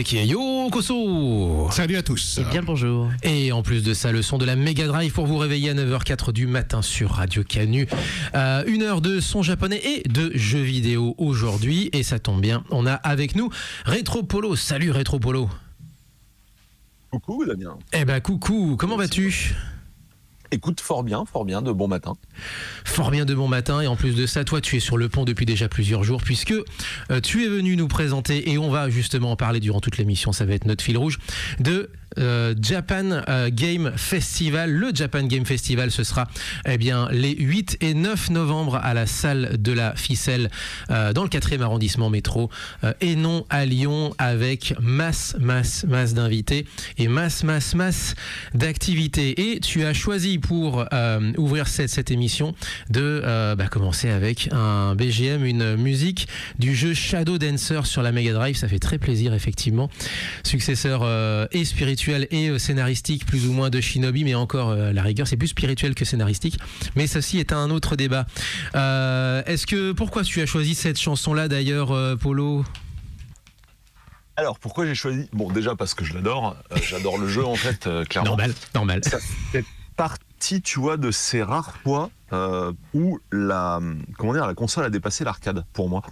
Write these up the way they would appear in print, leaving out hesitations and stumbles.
Fekir. Yo Koso. Salut à tous. Et bien le bonjour. Et en plus de ça, le son de la Mega Drive pour vous réveiller à 9h04 du matin sur Radio Canu. Une heure de son japonais et de jeux vidéo aujourd'hui. Et ça tombe bien, on a avec nous Retropolo. Salut Retropolo. Coucou Damien. Eh ben coucou, comment vas-tu ? Écoute, fort bien, de bon matin. Fort bien de bon matin, et en plus de ça, toi tu es sur le pont depuis déjà plusieurs jours puisque tu es venu nous présenter, et on va justement en parler durant toute l'émission, ça va être notre fil rouge, de Japan Game Festival. Le Japan Game Festival, ce sera les 8 et 9 novembre à la salle de la Ficelle dans le 4e arrondissement métro et non à Lyon, avec masse d'invités et masse d'activités. Et tu as choisi pour ouvrir cette émission de commencer avec un BGM, une musique du jeu Shadow Dancer sur la Mega Drive. Ça fait très plaisir, effectivement. Successeur et spirituel et scénaristique plus ou moins de Shinobi, mais encore à la rigueur c'est plus spirituel que scénaristique, mais ceci est un autre débat. Pourquoi tu as choisi cette chanson là d'ailleurs, Polo? Alors pourquoi j'ai choisi? Bon, déjà parce que je l'adore, j'adore le jeu en fait, clairement. Normal. Ça fait partie, tu vois, de ces rares fois où la console a dépassé l'arcade pour moi.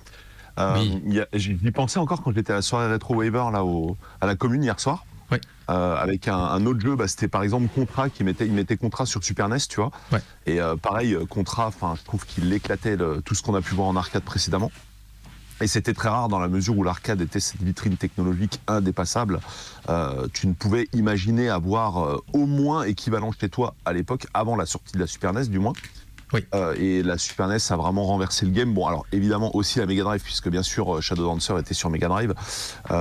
Oui. J'y pensais encore quand j'étais à la soirée Retro Waver là à la commune hier soir. Ouais. Avec un autre jeu, c'était par exemple Contra, il mettait Contra sur Super NES, tu vois. Ouais. Et pareil, Contra, je trouve qu'il éclatait tout ce qu'on a pu voir en arcade précédemment. Et c'était très rare dans la mesure où l'arcade était cette vitrine technologique indépassable. Tu ne pouvais imaginer avoir au moins équivalent chez toi à l'époque, avant la sortie de la Super NES du moins. Oui. Et la Super NES a vraiment renversé le game. Bon, alors évidemment aussi la Mega Drive, puisque bien sûr Shadow Dancer était sur Mega Drive.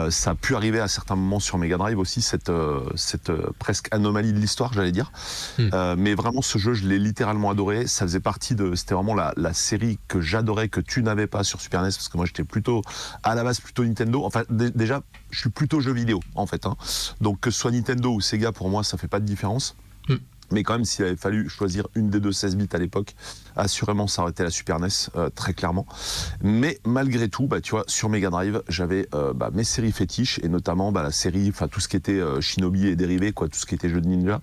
Ça a pu arriver à certains moments sur Mega Drive aussi, cette presque anomalie de l'histoire, j'allais dire. Mais vraiment, ce jeu, je l'ai littéralement adoré. Ça faisait partie c'était vraiment la série que j'adorais, que tu n'avais pas sur Super NES, parce que moi j'étais à la base plutôt Nintendo. Enfin, déjà, je suis plutôt jeu vidéo en fait. Donc que ce soit Nintendo ou Sega, pour moi, ça fait pas de différence. Mais quand même, s'il avait fallu choisir une des deux 16 bits à l'époque, assurément, ça aurait été la Super NES, très clairement. Mais malgré tout, tu vois, sur Mega Drive, j'avais mes séries fétiches, et notamment la série, tout ce qui était Shinobi et dérivés, tout ce qui était jeux de ninja,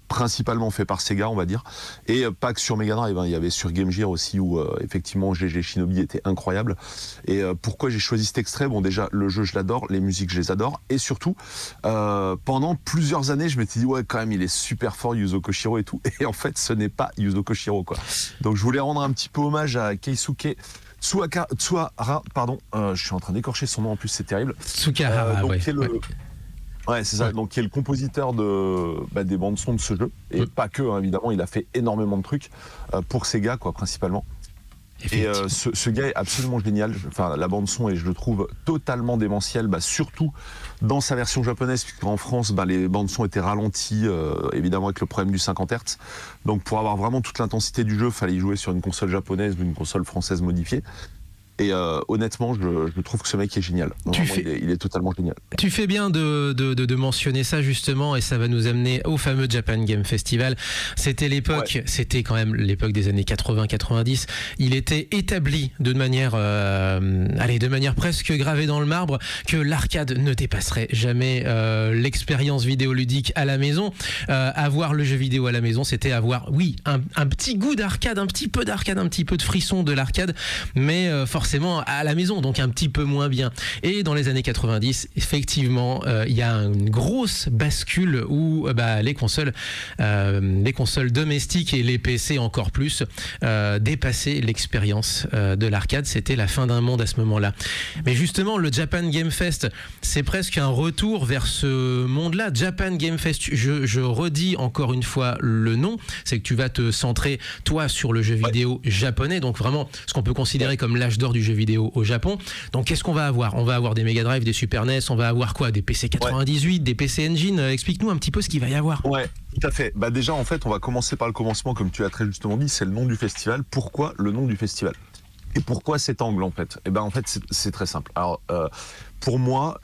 principalement fait par Sega, on va dire. Et pas que sur Mega Drive, il y avait sur Game Gear aussi, où effectivement GG Shinobi était incroyable. Et pourquoi j'ai choisi cet extrait? Bon, déjà, le jeu, je l'adore, les musiques, je les adore, et surtout, pendant plusieurs années, je m'étais dit, ouais, quand même, il est super fort, Yuzo Koshiro et tout, et en fait ce n'est pas Yuzo Koshiro, quoi. Donc je voulais rendre un petit peu hommage à Keisuke Tsuhara, pardon, je suis en train d'écorcher son nom en plus, c'est terrible. Tsukahara, Ouais, c'est ça, donc qui est le compositeur des bandes son de ce jeu, et pas que, évidemment, il a fait énormément de trucs pour Sega, principalement. Et ce gars est absolument génial. La bande son est, je le trouve, totalement démentielle, surtout dans sa version japonaise, puisqu'en France, les bandes son étaient ralenties, évidemment avec le problème du 50 Hz. Donc pour avoir vraiment toute l'intensité du jeu, il fallait y jouer sur une console japonaise ou une console française modifiée. Et honnêtement, je trouve que ce mec est génial. Il est totalement génial. Tu fais bien de mentionner ça justement, et ça va nous amener au fameux Japan Game Festival. C'était l'époque, C'était quand même l'époque des années 80-90. Il était établi de manière presque gravée dans le marbre que l'arcade ne dépasserait jamais l'expérience vidéoludique à la maison. Avoir le jeu vidéo à la maison, c'était avoir, un petit goût d'arcade, un petit peu d'arcade, un petit peu de frisson de l'arcade, mais forcément à la maison, donc un petit peu moins bien. Et dans les années 90, effectivement, il y a une grosse bascule où les consoles domestiques et les PC encore plus dépassaient l'expérience de l'arcade. C'était la fin d'un monde à ce moment-là. Mais justement, le Japan Game Fest, c'est presque un retour vers ce monde-là. Japan Game Fest, je redis encore une fois le nom, c'est que tu vas te centrer, toi, sur le jeu vidéo japonais, donc vraiment ce qu'on peut considérer comme l'âge d'or du jeu vidéo au Japon. Donc qu'est-ce qu'on va avoir? On va avoir des Mega Drive, des Super NES, on va avoir quoi? Des PC 98, des PC Engine. Explique-nous un petit peu ce qu'il va y avoir. Ouais, tout à fait. Déjà, en fait, on va commencer par le commencement, comme tu as très justement dit, c'est le nom du festival. Pourquoi le nom du festival? Et pourquoi cet angle, en fait? En fait, c'est très simple. Alors, pour moi,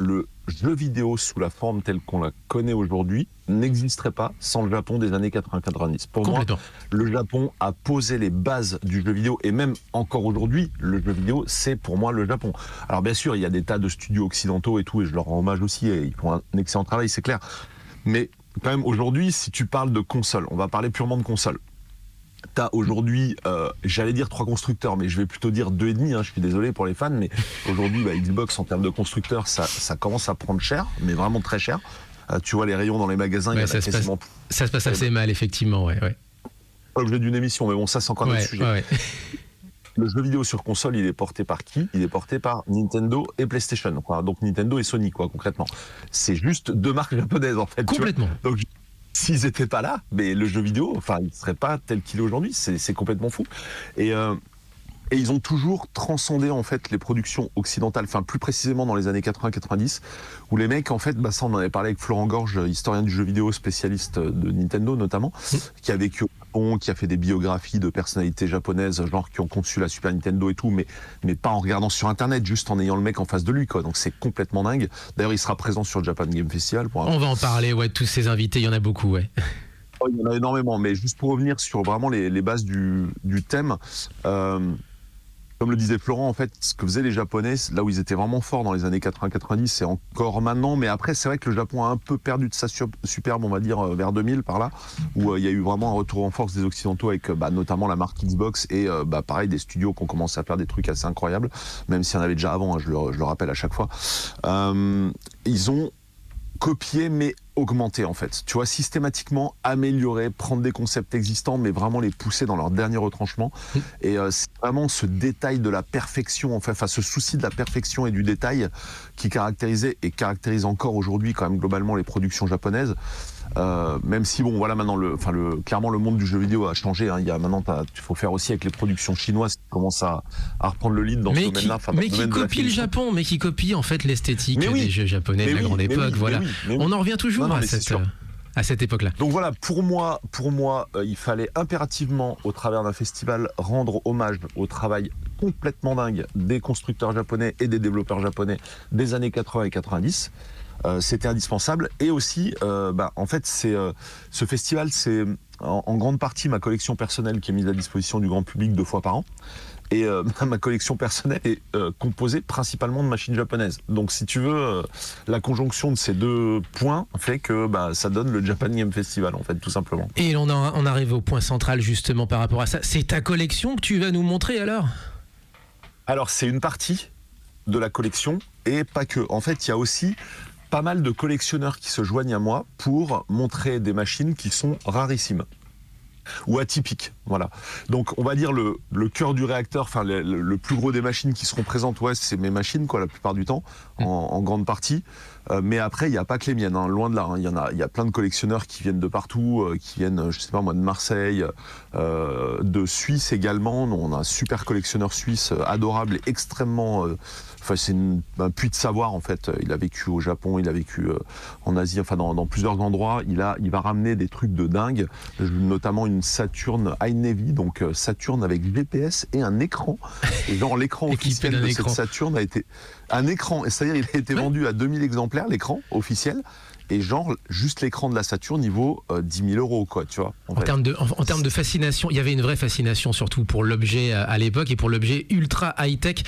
jeu vidéo sous la forme telle qu'on la connaît aujourd'hui n'existerait pas sans le Japon des années 80-90. Pour moi, le Japon a posé les bases du jeu vidéo, et même encore aujourd'hui, le jeu vidéo, c'est pour moi le Japon. Alors bien sûr, il y a des tas de studios occidentaux et tout, et je leur rends hommage aussi, et ils font un excellent travail, c'est clair. Mais quand même, aujourd'hui, si tu parles de console, on va parler purement de console. T'as aujourd'hui, j'allais dire 3 constructeurs, mais je vais plutôt dire 2,5, je suis désolé pour les fans, mais aujourd'hui, Xbox, en termes de constructeurs, ça commence à prendre cher, mais vraiment très cher. Tu vois les rayons dans les magasins, il y en a quasiment... Ça se passe assez mal, effectivement, ouais. Pas l'objet d'une émission, mais bon, ça, c'est encore un autre sujet. Ouais. Le jeu vidéo sur console, il est porté par qui ? Il est porté par Nintendo et PlayStation, quoi. Donc Nintendo et Sony, quoi, concrètement. C'est juste 2 marques japonaises, en fait. Complètement. Donc, s'ils n'étaient pas là, mais le jeu vidéo, il ne serait pas tel qu'il est aujourd'hui. C'est complètement fou. Et ils ont toujours transcendé, en fait, les productions occidentales, plus précisément dans les années 80-90, où les mecs, en fait, ça, on en avait parlé avec Florent Gorge, historien du jeu vidéo, spécialiste de Nintendo notamment, qui a vécu au Japon, qui a fait des biographies de personnalités japonaises, genre qui ont conçu la Super Nintendo et tout, mais pas en regardant sur Internet, juste en ayant le mec en face de lui, quoi. Donc c'est complètement dingue. D'ailleurs, il sera présent sur le Japan Game Festival. On va en parler, ouais, tous ces invités, il y en a beaucoup, ouais. Il y en a énormément, mais juste pour revenir sur vraiment les bases du thème, comme le disait Florent, en fait, ce que faisaient les Japonais, là où ils étaient vraiment forts dans les années 80-90, c'est encore maintenant, mais après, c'est vrai que le Japon a un peu perdu de sa superbe, on va dire, vers 2000, par là, où il y a eu vraiment un retour en force des Occidentaux avec notamment la marque Xbox et pareil, des studios qui ont commencé à faire des trucs assez incroyables, même s'il y en avait déjà avant, je le rappelle à chaque fois. Ils ont copier mais augmenter, en fait. Tu vois, systématiquement améliorer, prendre des concepts existants mais vraiment les pousser dans leur dernier retranchement. Et c'est vraiment ce détail de la perfection, ce souci de la perfection et du détail qui caractérisait et caractérise encore aujourd'hui quand même globalement les productions japonaises. Même si bon voilà, maintenant clairement le monde du jeu vidéo a changé, hein. Il faut faire aussi avec les productions chinoises qui commencent à reprendre le lead dans ce domaine-là. Mais qui copie le Japon, mais qui copie en fait l'esthétique des jeux japonais de la grande époque. On en revient toujours à cette époque-là. Donc voilà, pour moi, il fallait impérativement, au travers d'un festival, rendre hommage au travail complètement dingue des constructeurs japonais et des développeurs japonais des années 80 et 90. C'était indispensable. Et aussi, en fait, ce festival, c'est en grande partie ma collection personnelle qui est mise à disposition du grand public 2 fois par an. Et ma collection personnelle est composée principalement de machines japonaises. Donc si tu veux, la conjonction de ces 2 points fait que ça donne le Japan Game Festival, en fait, tout simplement. Et on arrive au point central justement par rapport à ça. C'est ta collection que tu vas nous montrer alors ? Alors c'est une partie de la collection et pas que. En fait, il y a aussi pas mal de collectionneurs qui se joignent à moi pour montrer des machines qui sont rarissimes ou atypiques, voilà. Donc on va dire le cœur du réacteur, le plus gros des machines qui seront présentes, c'est mes machines, quoi, la plupart du temps, en grande partie. Mais après, il n'y a pas que les miennes, hein, loin de là. Hein. Il y a plein de collectionneurs qui viennent de partout, qui viennent, je sais pas moi, de Marseille, de Suisse également. On a un super collectionneur suisse, adorable et extrêmement... c'est un puits de savoir, en fait. Il a vécu au Japon, il a vécu en Asie, dans plusieurs endroits. Il va ramener des trucs de dingue, notamment une Saturn High Navy, donc Saturn avec GPS et un écran. Et genre l'écran officiel de cette Saturn a été... Un écran, c'est-à-dire il a été vendu à 2000 exemplaires, l'écran officiel. Et genre, juste l'écran de la Saturn, il vaut 10 000 €, quoi, tu vois. En termes de fascination, il y avait une vraie fascination, surtout pour l'objet à l'époque et pour l'objet ultra high-tech.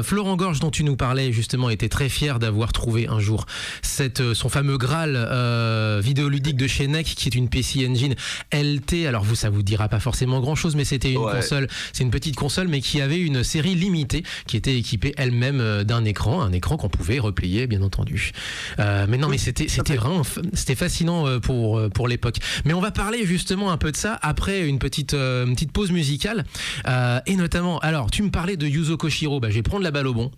Florent Gorge, dont tu nous parlais, justement, était très fier d'avoir trouvé un jour son fameux Graal vidéoludique de chez NEC, qui est une PC Engine LT. Alors ça vous dira pas forcément grand-chose, mais c'était une console, c'est une petite console, mais qui avait une série limitée, qui était équipée elle-même d'un écran, un écran qu'on pouvait replier, bien entendu. Mais non, mais c'était fascinant pour l'époque. Mais on va parler justement un peu de ça après une petite pause musicale. Et notamment, alors tu me parlais de Yuzo Koshiro, je vais prendre la balle au bon.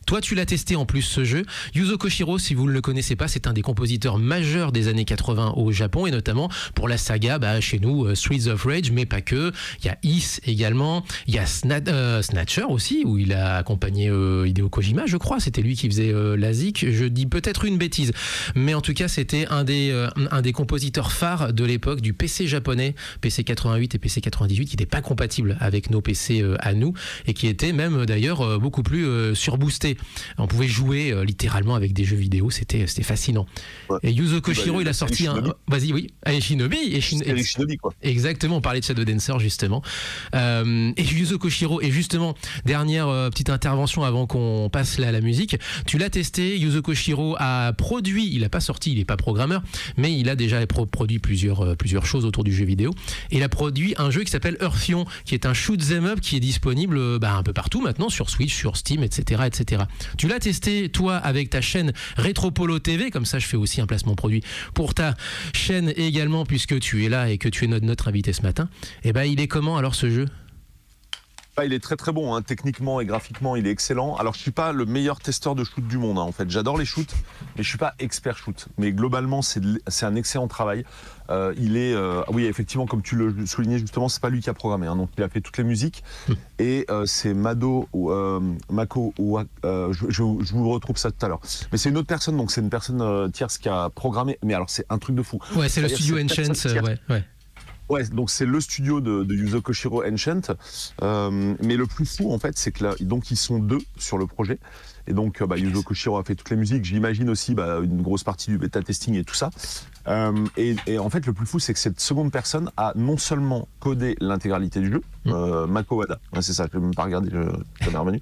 Toi tu l'as testé en plus ce jeu. Yuzo Koshiro, si vous ne le connaissez pas, c'est un des compositeurs majeurs des années 80 au Japon, et notamment pour la saga chez nous Streets of Rage, mais pas que. Il y a Is également, il y a Snatcher aussi, où il a accompagné Hideo Kojima, je crois, c'était lui qui faisait la zik. Je dis peut-être une bêtise, mais en tout cas SGDK, c'était un des compositeurs phares de l'époque du PC japonais, PC 88 et PC 98, qui n'était pas compatible avec nos PC à nous, et qui était même d'ailleurs beaucoup plus surboosté. On pouvait jouer littéralement avec des jeux vidéo, c'était fascinant. Ouais. Et Yuzo Koshiro, il a sorti un... Vas-y, oui. Et Shinobi. Shinobi, quoi. Exactement, on parlait de Shadow Dancer, justement. Et Yuzo Koshiro, et justement, dernière petite intervention avant qu'on passe là à la musique, tu l'as testé, Yuzo Koshiro a produit, il n'a pas sorti, il n'est pas programmeur, mais il a déjà produit plusieurs choses autour du jeu vidéo. Et il a produit un jeu qui s'appelle Earthion, qui est un shoot 'em up qui est disponible un peu partout maintenant, sur Switch, sur Steam, etc., etc. Tu l'as testé, toi, avec ta chaîne Retropolo TV, comme ça je fais aussi un placement produit pour ta chaîne également, puisque tu es là et que tu es notre invité ce matin. Et il est comment alors ce jeu ? Il est très très bon, hein. Techniquement et graphiquement il est excellent. Alors je suis pas le meilleur testeur de shoot du monde, hein, en fait. J'adore les shoots, mais je suis pas expert shoot. Mais globalement c'est un excellent travail. Il est, oui effectivement comme tu le soulignais justement, c'est pas lui qui a programmé, hein, donc il a fait toutes les musiques. Et c'est Mako, je vous retrouve ça tout à l'heure. Mais c'est une autre personne, donc c'est une personne tierce qui a programmé. Mais alors c'est un truc de fou. Ouais, c'est le studio Enchant, ouais. Ouais, donc c'est le studio de Yuzo Koshiro Enchant. Mais le plus fou, en fait, c'est que là, donc ils sont 2 sur le projet. Et donc, Yuzo Koshiro a fait toutes les musiques. J'imagine aussi une grosse partie du bêta testing et tout ça. Et en fait, le plus fou, c'est que cette seconde personne a non seulement codé l'intégralité du jeu, Mako Wada, ouais, c'est ça, je n'ai même pas regardé, ça m'est revenu.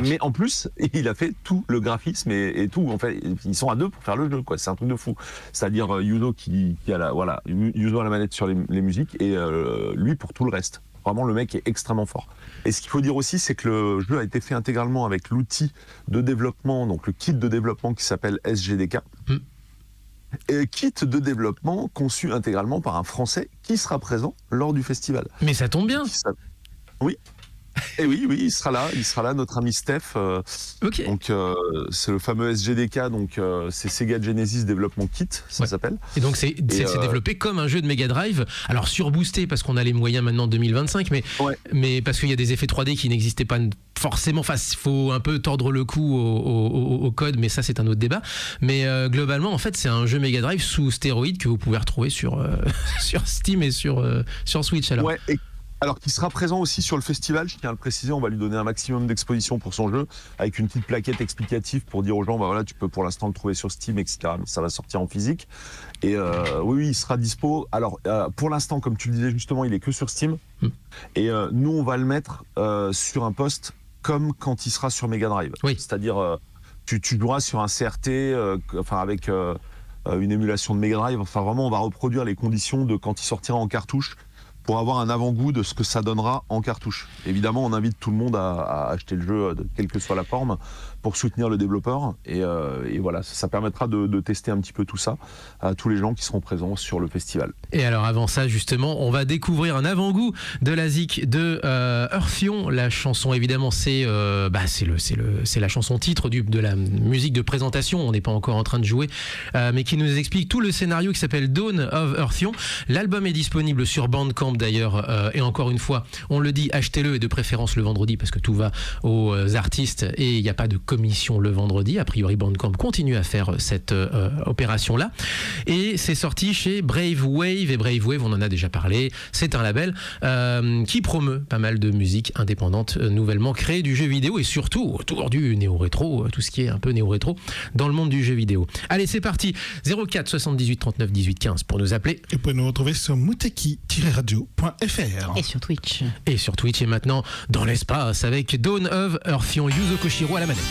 Mais en plus, il a fait tout le graphisme et tout. En fait, ils sont à 2 pour faire le jeu, quoi. C'est un truc de fou. C'est-à-dire Yuzo Yuzo a la manette sur les musiques et lui pour tout le reste. Vraiment, le mec est extrêmement fort. Et ce qu'il faut dire aussi, c'est que le jeu a été fait intégralement avec l'outil de développement, donc le kit de développement qui s'appelle SGDK. Et kit de développement conçu intégralement par un Français qui sera présent lors du festival. Mais ça tombe bien. Oui. Et oui, il sera là, notre ami Steph. Okay. Donc c'est le fameux SGDK, donc c'est Sega Genesis Development Kit, ça s'appelle. Et donc c'est développé comme un jeu de Mega Drive, alors surboosté parce qu'on a les moyens maintenant de 2025, mais parce qu'il y a des effets 3D qui n'existaient pas forcément. Enfin, il faut un peu tordre le cou au code, mais ça c'est un autre débat. Mais globalement, en fait, c'est un jeu Mega Drive sous stéroïdes que vous pouvez retrouver sur Steam et sur Switch. Alors. Ouais. Alors, qui sera présent aussi sur le festival, je tiens à le préciser, on va lui donner un maximum d'exposition pour son jeu, avec une petite plaquette explicative pour dire aux gens, voilà, tu peux pour l'instant le trouver sur Steam, etc. Mais ça va sortir en physique. Et oui, il sera dispo. Alors, pour l'instant, comme tu le disais justement, il est que sur Steam. Et nous, on va le mettre sur un poste comme quand il sera sur Mega Drive. Oui. C'est-à-dire, tu joueras sur un CRT, avec une émulation de Mega Drive. Enfin, vraiment, on va reproduire les conditions de quand il sortira en cartouche, pour avoir un avant-goût de ce que ça donnera en cartouche. Évidemment, on invite tout le monde à acheter le jeu, quelle que soit la forme, pour soutenir le développeur. Et voilà, ça permettra de tester un petit peu tout ça à tous les gens qui seront présents sur le festival. Et alors avant ça, justement, on va découvrir un avant-goût de la zik de Earthion. La chanson, évidemment, c'est la chanson titre de la musique de présentation. On n'est pas encore en train de jouer, mais qui nous explique tout le scénario qui s'appelle Dawn of Earthion. L'album est disponible sur Bandcamp d'ailleurs, et encore une fois, on le dit, achetez-le et de préférence le vendredi parce que tout va aux artistes et il n'y a pas de commission le vendredi. A priori, Bandcamp continue à faire cette opération-là. Et c'est sorti chez Brave Wave. Et Brave Wave, on en a déjà parlé, c'est un label qui promeut pas mal de musique indépendante nouvellement créée du jeu vidéo et surtout autour du néo-rétro, tout ce qui est un peu néo-rétro dans le monde du jeu vidéo. Allez, c'est parti. 04 78 39 18 15 pour nous appeler. Et vous pouvez nous retrouver sur muteki-radio.fr. Et sur Twitch. Et sur Twitch et maintenant dans l'espace avec Dawn of Earthion, Yuzo Koshiro à la manette.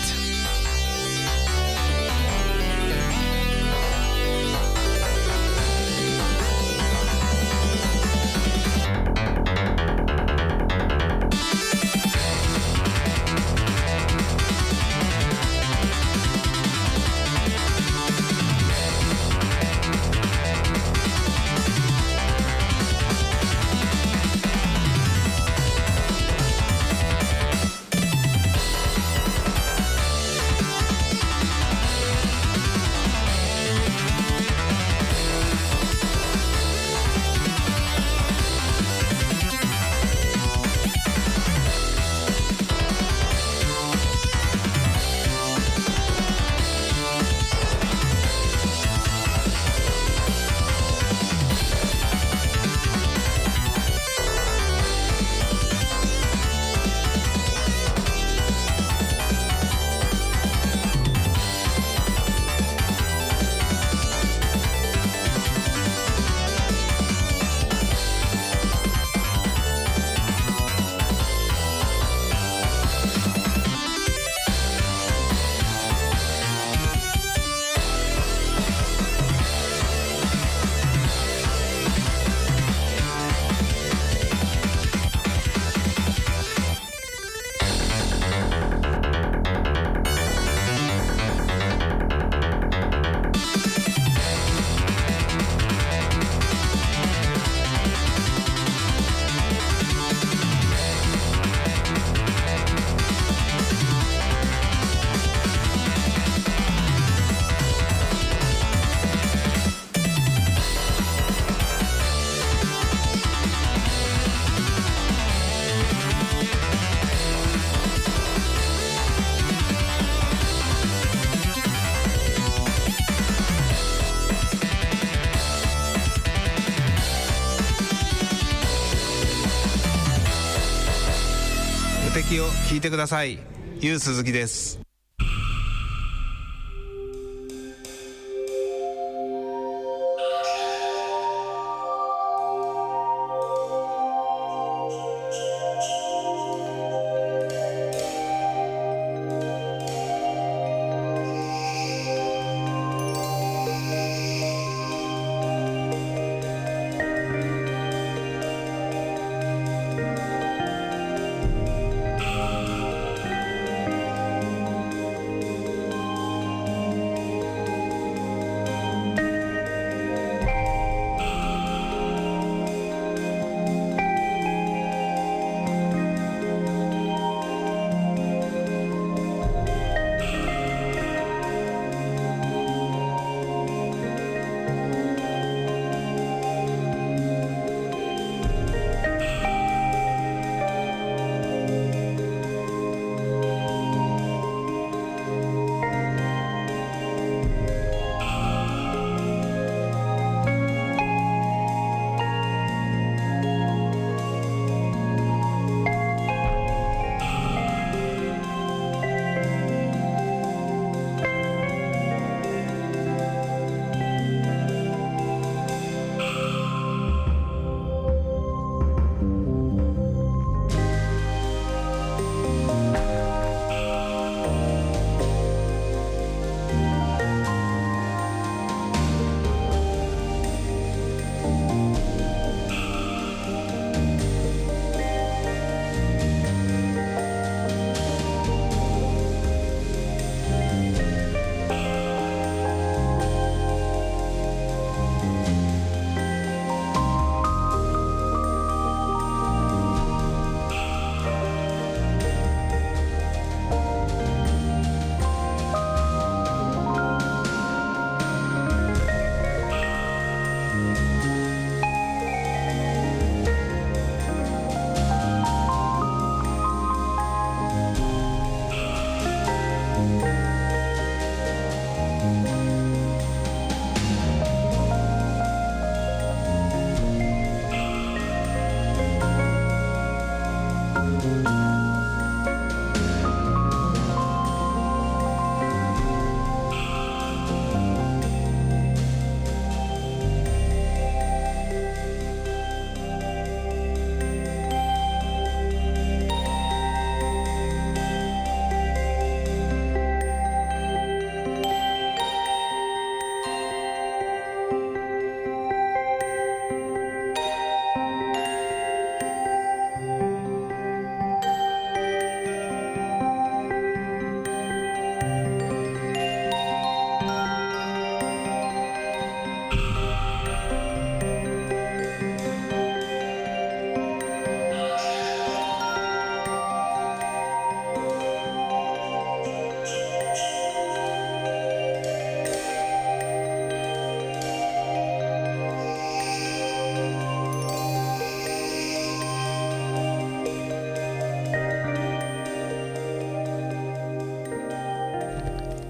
席を聞いてください。ゆうすずきです。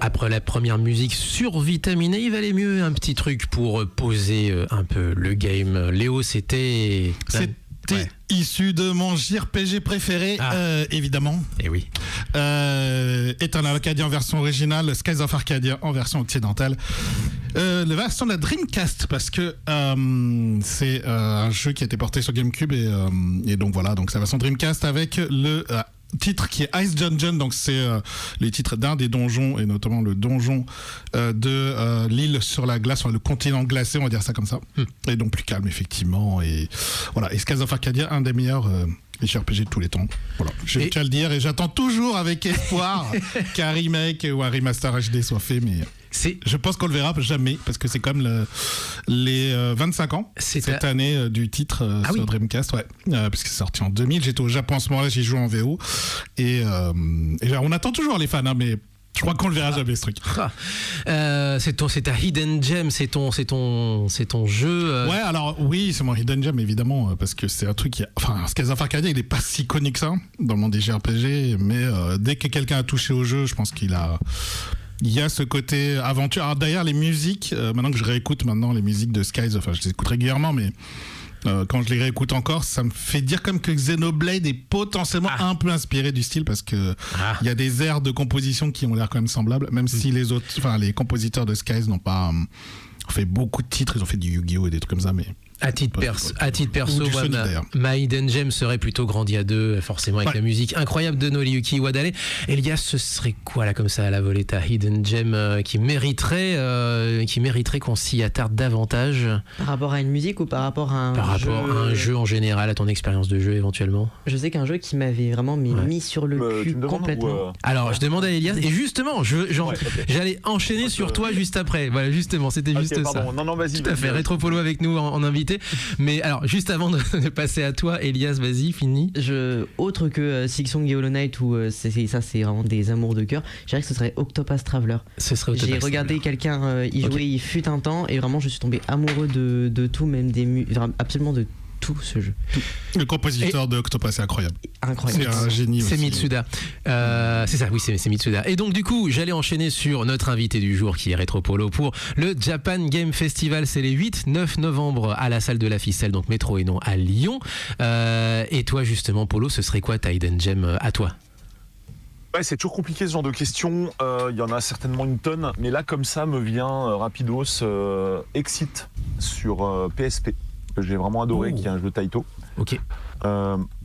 Après la première musique survitaminée, il valait mieux un petit truc pour poser un peu le game. Léo, c'était issu de mon JRPG préféré, évidemment. Eh oui. Eternal Arcadia en version originale, Skies of Arcadia en version occidentale. La version de la Dreamcast, parce que c'est un jeu qui a été porté sur GameCube et donc voilà, donc c'est la version Dreamcast avec le titre qui est Ice Dungeon, donc c'est les titres d'un des donjons et notamment le donjon de l'île sur la glace, enfin le continent glacé, on va dire ça comme ça, et donc plus calme effectivement, et voilà, et Skies of Arcadia, un des meilleurs JRPG de tous les temps, voilà, je tiens à le dire, et j'attends toujours avec espoir qu'un remake ou un remaster HD soit fait, mais je pense qu'on le verra jamais, parce que c'est comme les 25 ans cette année du titre sur Dreamcast, parce que c'est sorti en 2000. J'étais au Japon en ce moment-là, j'y joue en VO, et on attend toujours les fans, hein, mais je crois qu'on le verra jamais, ce truc. C'est ta Hidden Gem, c'est ton jeu. Ouais, alors oui, c'est mon Hidden Gem évidemment, parce que c'est un truc qui, enfin, Skies of Arcadia, il est pas si connu que ça dans le monde des JRPG, mais dès que quelqu'un a touché au jeu, je pense qu'il y a ce côté aventure. Alors d'ailleurs, les musiques, maintenant que je réécoute les musiques de Skies, enfin je les écoute régulièrement, mais Quand je les réécoute encore, ça me fait dire comme que Xenoblade est potentiellement un peu inspiré du style parce que il y a des airs de composition qui ont l'air quand même semblables, même si les compositeurs de Skies n'ont pas fait beaucoup de titres, ils ont fait du Yu-Gi-Oh! Et des trucs comme ça, mais... À titre perso, moi, Sonic, d'ailleurs. ma Hidden Gem serait plutôt grandi à deux, forcément avec la musique incroyable de Noriyuki Iwadare. Elias, ce serait quoi là comme ça à la volée, ta Hidden Gem qui mériterait qu'on s'y attarde davantage? Par rapport à une musique ou par rapport à un jeu en général, à ton expérience de jeu éventuellement? Je sais qu'un jeu qui m'avait vraiment mis sur le cul complètement. Alors je demande à Elias, et justement, j'allais enchaîner sur toi juste après. Voilà, justement, c'était juste ça. Non, vas-y. Tout à fait, Rétropolo avec nous en invité. Mais alors, juste avant de passer à toi, Elias, vas-y, fini. Autre que Silksong et Hollow Knight, où c'est vraiment des amours de cœur, je dirais que ce serait Octopath Traveler. J'ai regardé quelqu'un y jouer, il fut un temps, et vraiment je suis tombé amoureux de tout, même absolument de tout ce jeu. Le compositeur de Octopath, c'est incroyable. Incroyable. C'est un génie. C'est aussi. Mitsuda. C'est ça, oui, c'est Mitsuda. Et donc, du coup, j'allais enchaîner sur notre invité du jour qui est Rétropolo pour le Japan Game Festival. C'est les 8-9 novembre à la salle de la Ficelle, donc métro et non à Lyon. Et toi, justement, Polo, ce serait quoi ta Hidden Gem à toi? Ouais, c'est toujours compliqué ce genre de questions. Il y en a certainement une tonne, mais là, comme ça, me vient rapidos Exit sur PSP. Que j'ai vraiment adoré, qui est un jeu Taito. Ok.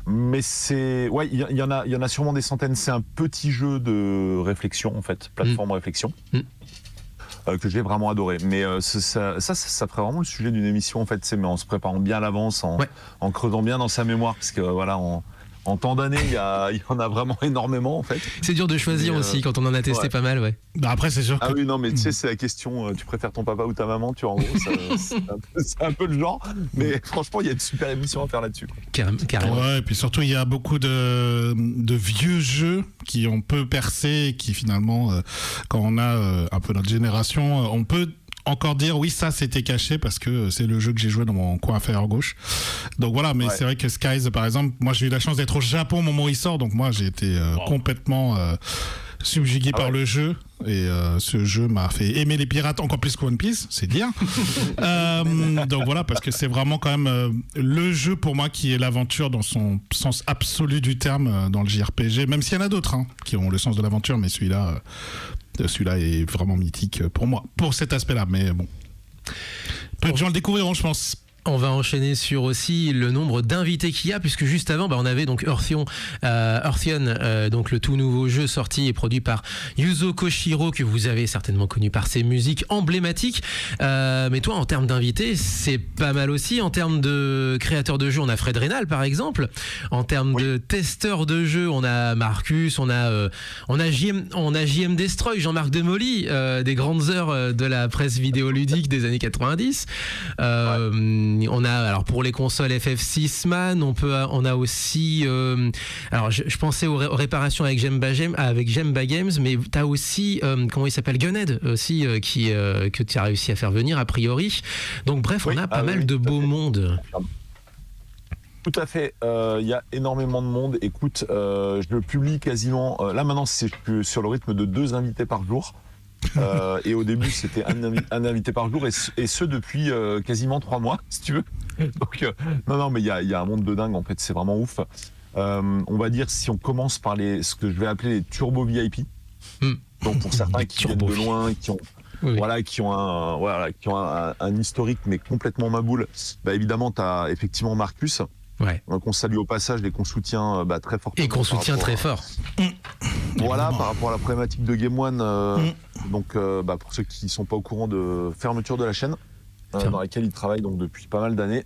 Mais c'est... Ouais, il y en a sûrement des centaines. C'est un petit jeu de réflexion, en fait, plateforme réflexion, que j'ai vraiment adoré. Mais ça ferait vraiment le sujet d'une émission, en fait, mais en se préparant bien à l'avance, en creusant bien dans sa mémoire, parce que voilà, en temps d'années, il y en a vraiment énormément, en fait. C'est dur de choisir aussi quand on en a testé pas mal, ouais. Bah après, c'est sûr que... Ah oui, non, mais tu sais, c'est la question, tu préfères ton papa ou ta maman, tu vois, en gros, c'est un peu le genre. Mais franchement, il y a une super émission à faire là-dessus. Carrément. Ouais, et puis surtout, il y a beaucoup de vieux jeux qui ont peu percé et qui finalement, quand on a un peu notre génération, on peut encore dire oui, ça c'était caché parce que c'est le jeu que j'ai joué dans mon coin inférieur gauche. Donc voilà, mais c'est vrai que Skies par exemple, moi j'ai eu la chance d'être au Japon au moment où il sort, donc moi j'ai été complètement subjugué par le jeu, et ce jeu m'a fait aimer les pirates encore plus que One Piece, c'est dire. Donc voilà, parce que c'est vraiment quand même le jeu pour moi qui est l'aventure dans son sens absolu du terme dans le JRPG, même s'il y en a d'autres qui ont le sens de l'aventure, mais celui-là est vraiment mythique pour moi, pour cet aspect-là. Mais bon, peu de gens le découvriront, je pense. On va enchaîner sur aussi le nombre d'invités qu'il y a, puisque juste avant, on avait donc Earthion, donc le tout nouveau jeu sorti et produit par Yuzo Koshiro, que vous avez certainement connu par ses musiques emblématiques. Mais toi, en termes d'invités, c'est pas mal aussi. En termes de créateurs de jeux, on a Fred Rénal, par exemple. En termes de testeurs de jeux, on a Marcus, on a JM Destroy, Jean-Marc Demolly, des grandes heures de la presse vidéoludique des années 90. On a, alors pour les consoles FF6 Man, on a aussi alors je pensais aux réparations avec Jemba Games, mais t'as aussi comment il s'appelle, Gunhead aussi, que tu as réussi à faire venir a priori. Donc bref, on a pas mal de beau monde. Tout à fait, il y a énormément de monde. Écoute, je le publie quasiment, là maintenant c'est sur le rythme de 2 invités par jour. Et au début c'était un invité par jour, et ce depuis quasiment 3 mois, si tu veux. Donc non, mais il y a un monde de dingue, en fait, c'est vraiment ouf. On va dire, si on commence par ce que je vais appeler les turbo VIP, donc pour certains qui viennent de loin, qui ont un historique mais complètement maboule, bah évidemment t'as effectivement Marcus. Qu'on salue au passage et qu'on soutient très fortement. Et qu'on soutient très fort. Voilà, par rapport à la problématique de Game One, donc pour ceux qui ne sont pas au courant de fermeture de la chaîne, dans laquelle il travaille donc depuis pas mal d'années.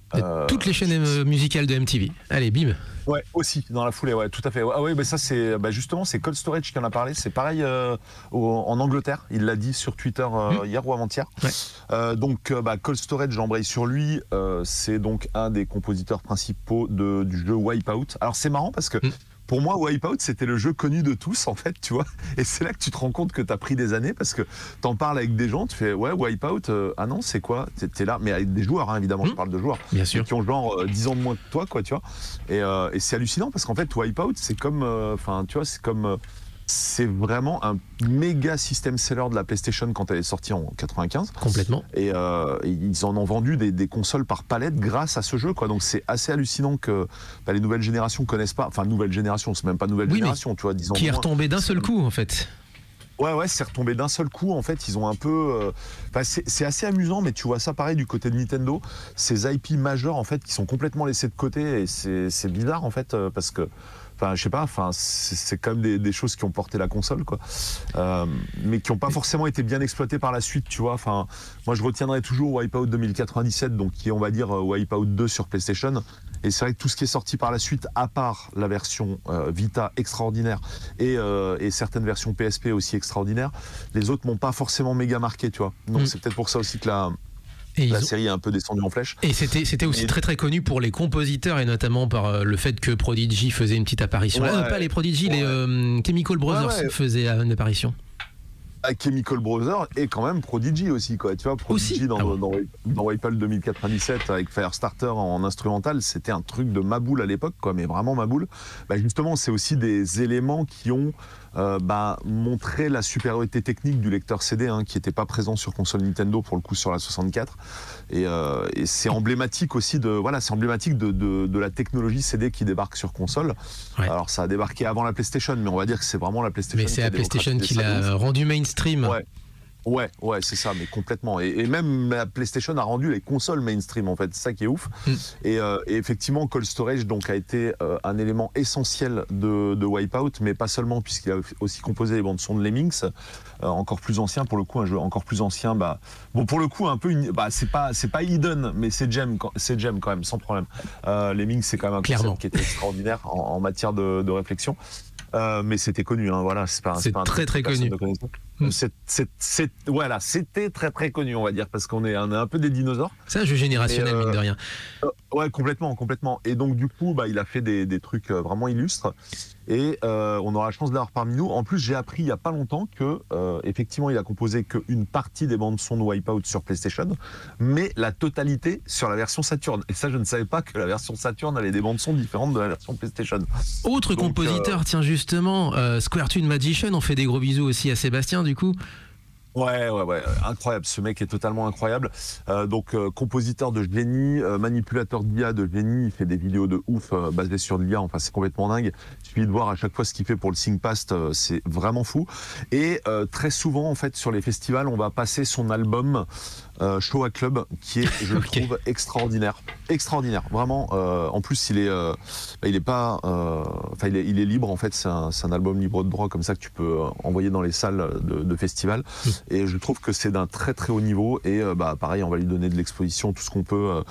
Toutes les chaînes musicales de MTV. Allez, bim. Ouais, aussi, dans la foulée, ouais, tout à fait. Ah ouais, ça c'est justement, c'est Cold Storage qui en a parlé. C'est pareil en Angleterre, il l'a dit sur Twitter hier ou avant-hier. Donc Cold Storage, j'embraye sur lui. C'est donc un des compositeurs principaux du jeu Wipeout. Alors c'est marrant parce que pour moi, Wipeout, c'était le jeu connu de tous, en fait, tu vois. Et c'est là que tu te rends compte que t'as pris des années, parce que t'en parles avec des gens, tu fais, ouais, Wipeout, ah non, c'est quoi? T'es là, mais avec des joueurs, évidemment, je parle de joueurs. Bien sûr. Qui ont genre 10 ans de moins que toi, quoi, tu vois. Et c'est hallucinant, parce qu'en fait, Wipeout, c'est comme, tu vois, c'est vraiment un méga système seller de la PlayStation quand elle est sortie en 95. Complètement. Et ils en ont vendu des consoles par palette grâce à ce jeu, quoi. Donc c'est assez hallucinant que les nouvelles générations connaissent pas. Enfin, nouvelle génération, c'est même pas nouvelle génération, tu vois, disons. Qui est retombé d'un seul coup, en fait. Ouais, c'est retombé d'un seul coup. En fait, ils ont un peu. C'est assez amusant, mais tu vois ça pareil du côté de Nintendo. Ces IP majeurs, en fait, qui sont complètement laissés de côté, et c'est bizarre, en fait, parce que. Enfin, je sais pas, c'est quand même des choses qui ont porté la console, quoi. Mais qui n'ont pas forcément été bien exploitées par la suite, tu vois. Enfin, moi, je retiendrai toujours Wipeout 2097, donc qui est, on va dire, Wipeout 2 sur PlayStation. Et c'est vrai que tout ce qui est sorti par la suite, à part la version Vita extraordinaire et certaines versions PSP aussi extraordinaires, les autres m'ont pas forcément méga marqué, tu vois. Donc c'est peut-être pour ça aussi que la série est un peu descendue en flèche. Et c'était aussi très très connu pour les compositeurs, et notamment par le fait que Prodigy faisait une petite apparition. Pas les Prodigy, les Chemical Brothers faisaient une apparition. Chemical Brothers et quand même Prodigy aussi, quoi. Tu vois, Prodigy dans Wipeout 2097 avec Firestarter en instrumental, c'était un truc de maboule à l'époque, quoi, mais vraiment maboule. Justement, c'est aussi des éléments qui ont montré la supériorité technique du lecteur CD, hein, qui n'était pas présent sur console Nintendo pour le coup sur la 64. Et c'est emblématique aussi de la technologie CD qui débarque sur console. Ouais. Alors ça a débarqué avant la PlayStation, mais on va dire que c'est vraiment la PlayStation. Mais c'est la PlayStation qui l'a rendu mainstream. Ouais, c'est ça, mais complètement. Et même la PlayStation a rendu les consoles mainstream, en fait, c'est ça qui est ouf. Et effectivement, Cold Storage donc a été un élément essentiel de Wipeout, mais pas seulement, puisqu'il a aussi composé les bandes son de Lemmings, encore plus ancien, pour le coup, un jeu encore plus ancien. Bon, pour le coup, un peu, c'est pas hidden, mais c'est Gem quand même, sans problème. Lemmings, c'est quand même un concept qui était extraordinaire en matière de réflexion. Mais c'était connu, hein, voilà. C'est pas très très connu. C'était très très connu, on va dire, parce qu'on est un peu des dinosaures. C'est un jeu générationnel, mine de rien. Ouais, complètement. Et donc du coup, il a fait des trucs vraiment illustres. Et on aura la chance de l'avoir parmi nous. En plus, j'ai appris il y a pas longtemps que effectivement, il a composé qu'une partie des bandes son de Wipeout sur PlayStation, mais la totalité sur la version Saturn. Et ça, je ne savais pas que la version Saturn avait des bandes son différentes de la version PlayStation. Autre compositeur, tiens justement, Square Tune Magician. On fait des gros bisous aussi à Sébastien, du coup. Ouais, incroyable, ce mec est totalement incroyable. Compositeur de génie, manipulateur d'IA de génie, il fait des vidéos de ouf basées sur l'IA, enfin c'est complètement dingue. Il suffit de voir à chaque fois ce qu'il fait pour le Singpast, c'est vraiment fou. Et très souvent en fait sur les festivals, on va passer son album Showa Club, qui est, je trouve, extraordinaire, vraiment. En plus, il est libre en fait. C'est un album libre de droit comme ça que tu peux envoyer dans les salles de festivals. Et je trouve que c'est d'un très très haut niveau. Et pareil, on va lui donner de l'exposition, tout ce qu'on peut,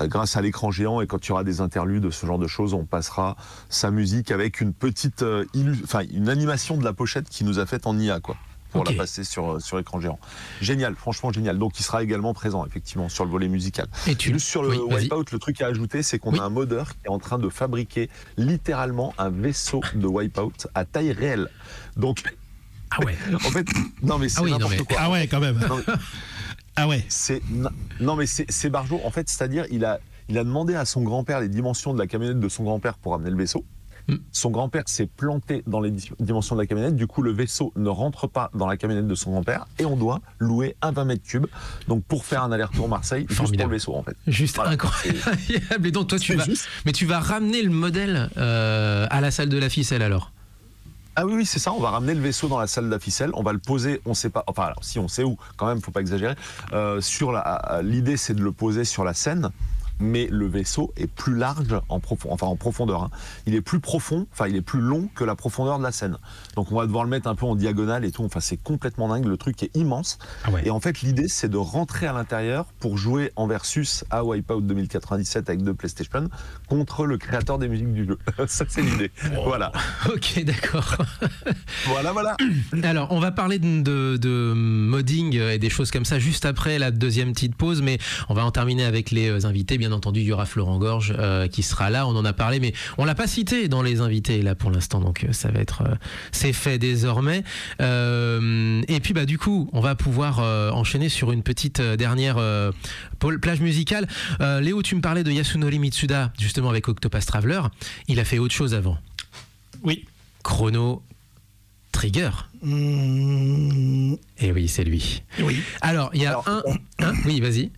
grâce à l'écran géant. Et quand il y aura des interludes, ce genre de choses, on passera sa musique avec une petite, une animation de la pochette qu'il nous a faite en IA, quoi. Pour la passer sur écran géant. Génial, franchement génial. Donc il sera également présent effectivement sur le volet musical. Et juste sur le Wipeout, le truc à ajouter, c'est qu'on a un modeur qui est en train de fabriquer littéralement un vaisseau de Wipeout à taille réelle. Donc en fait, non mais c'est n'importe quoi. Ah ouais, quand même. C'est barjot. En fait, c'est-à-dire il a demandé à son grand-père les dimensions de la camionnette de son grand-père pour amener le vaisseau. Son grand-père s'est planté dans les dimensions de la camionnette, du coup le vaisseau ne rentre pas dans la camionnette de son grand-père et on doit louer un 20 mètres cubes donc pour faire un aller-retour Marseille juste pour le vaisseau en fait. Juste incroyable. Et donc toi tu vas ramener le modèle à la salle de la ficelle alors? Ah oui, c'est ça, on va ramener le vaisseau dans la salle de la ficelle, on va le poser, on sait pas, enfin alors, si on sait où, quand même, faut pas exagérer, l'idée c'est de le poser sur la scène, mais le vaisseau est plus large en profondeur. Hein. Il est plus profond, il est plus long que la profondeur de la scène. Donc on va devoir le mettre un peu en diagonale et tout. Enfin, c'est complètement dingue. Le truc est immense. Et en fait, l'idée, c'est de rentrer à l'intérieur pour jouer en versus à Wipeout 2097 avec deux PlayStation contre le créateur des musiques du jeu. Ça, c'est l'idée. Voilà. Ok, d'accord. Voilà. Alors, on va parler de modding et des choses comme ça juste après la deuxième petite pause, mais on va en terminer avec les invités. Bien entendu, il y aura Florent Gorge qui sera là, on en a parlé, mais on l'a pas cité dans les invités là pour l'instant, donc ça va être c'est fait désormais. Et puis du coup, on va pouvoir enchaîner sur une petite dernière plage musicale. Léo, tu me parlais de Yasunori Mitsuda justement avec Octopus Traveler. Il a fait autre chose avant. Oui. Chrono Trigger. Et oui, c'est lui. Oui. Alors, il y a oui, vas-y.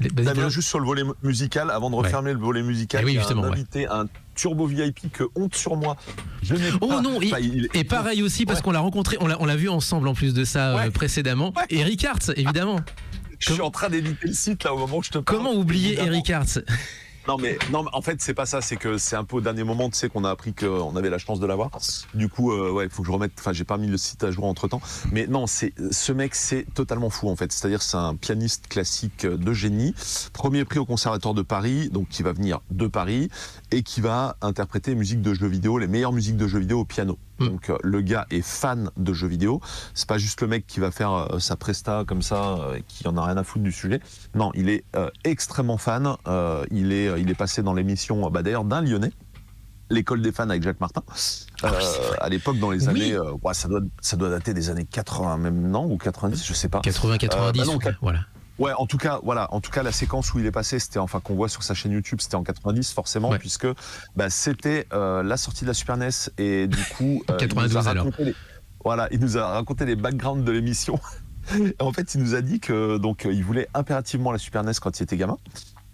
Damien, juste sur le volet musical, avant de refermer le volet musical, oui, il y a justement, un invité, un turbo VIP que honte sur moi. Je n'ai pas. Non, et pareil aussi parce qu'on l'a rencontré, on l'a vu ensemble en plus de ça précédemment. Eric Hartz, évidemment. Je suis en train d'éditer le site là au moment où je te parle. Comment oublier Eric Hartz? Non mais en fait c'est pas ça, c'est que c'est un peu au dernier moment, tu sais, qu'on a appris qu'on avait la chance de l'avoir. Du coup faut que je remette, enfin j'ai pas mis le site à jour entre temps, mais non, ce mec c'est totalement fou en fait, c'est-à-dire c'est un pianiste classique de génie, premier prix au Conservatoire de Paris, donc qui va venir de Paris et qui va interpréter musique de jeux vidéo, les meilleures musiques de jeux vidéo au piano. Donc le gars est fan de jeux vidéo. C'est pas juste le mec qui va faire sa presta comme ça, qui en a rien à foutre du sujet. Non, il est extrêmement fan. Il est passé dans l'émission d'ailleurs d'un Lyonnais, l'école des fans avec Jacques Martin. À l'époque, dans les années, ça doit dater des années 80 même, non, ou 90, je sais pas. 80-90, voilà. Ouais, en tout cas, la séquence où il est passé, c'était, enfin, qu'on voit sur sa chaîne YouTube, c'était en 90 forcément, puisque c'était la sortie de la Super NES et du coup, 92 alors. Il nous a raconté les backgrounds de l'émission. En fait, il nous a dit que il voulait impérativement la Super NES quand il était gamin.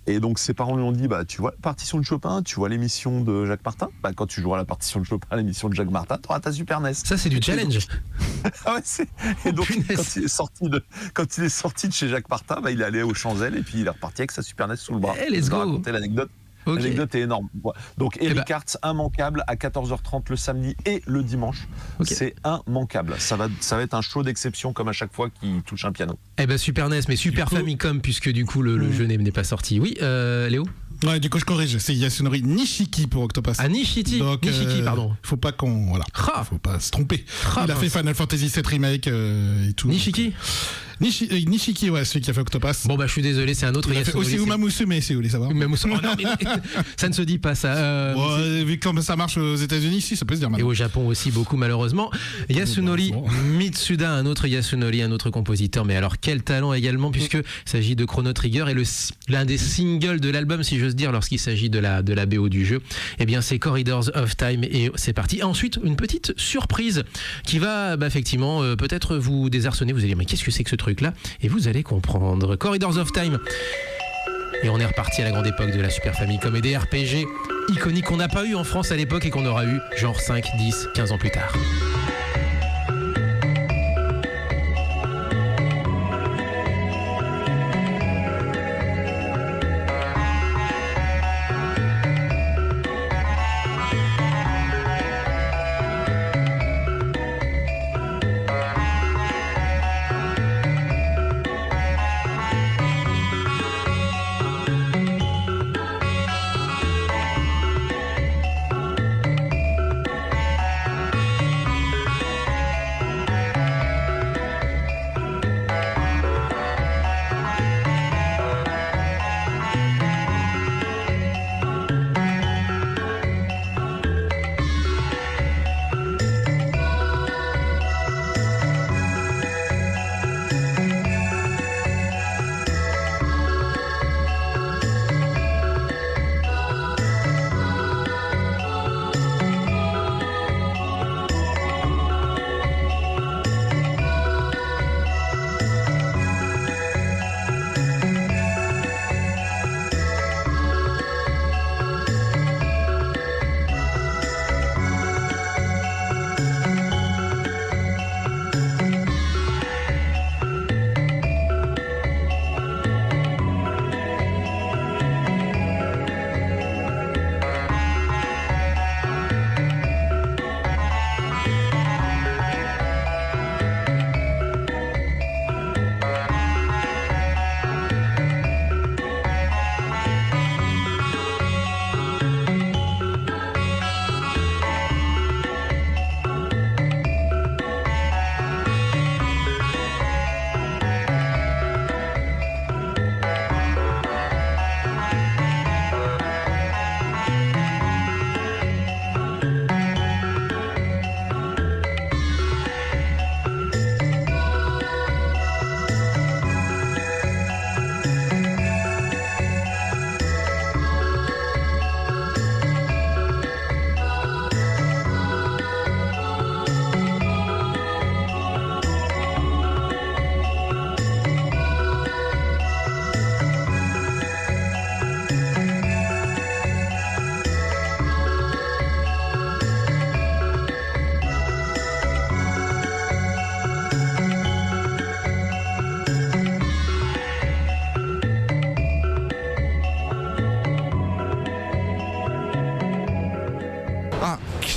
Et donc ses parents lui ont dit tu vois la partition de Chopin, tu vois l'émission de Jacques Martin, quand tu joueras la partition de Chopin, l'émission de Jacques Martin, tu auras ta Super NES. Ça c'est du challenge. Et donc quand il est sorti de chez Jacques Martin, il est allé aux Champs-Élysées et puis il est reparti avec sa Super NES sous le bras. Let's go. Raconter l'anecdote. Okay. L'anecdote est énorme. Donc Eric Hartz, immanquable à 14h30 le samedi et le dimanche. Okay. C'est immanquable. Ça va être un show d'exception comme à chaque fois qu'il touche un piano. Super NES, mais Super Famicom puisque du coup le jeu n'est pas sorti. Oui, Léo. Ouais, du coup je corrige, c'est Yasunori Nishiki pour Octopus. Nishiki, pardon. Faut pas faut pas se tromper. Il a fait Final Fantasy VII Remake et tout. Nishiki. Nishiki, celui qui a fait Octopus. Bon je suis désolé, c'est un autre. Il a fait aussi Umamusume, si vous voulez savoir. Ça ne se dit pas ça. Vu comment ça marche aux États-Unis, si ça peut se dire maintenant. Et au Japon aussi beaucoup malheureusement. Yasunori Mitsuda, un autre Yasunori, un autre compositeur, mais alors quel talent également puisque s'agit de Chrono Trigger et l'un des singles de l'album, si j'ose dire, lorsqu'il s'agit de la BO du jeu, c'est Corridors of Time et c'est parti. Et ensuite une petite surprise qui va effectivement peut-être vous désarçonner, vous allez dire mais qu'est-ce que c'est que ce truc là, et vous allez comprendre. Corridors of Time, et on est reparti à la grande époque de la Super Famicom et des RPG iconiques qu'on n'a pas eu en France à l'époque et qu'on aura eu genre 5, 10, 15 ans plus tard.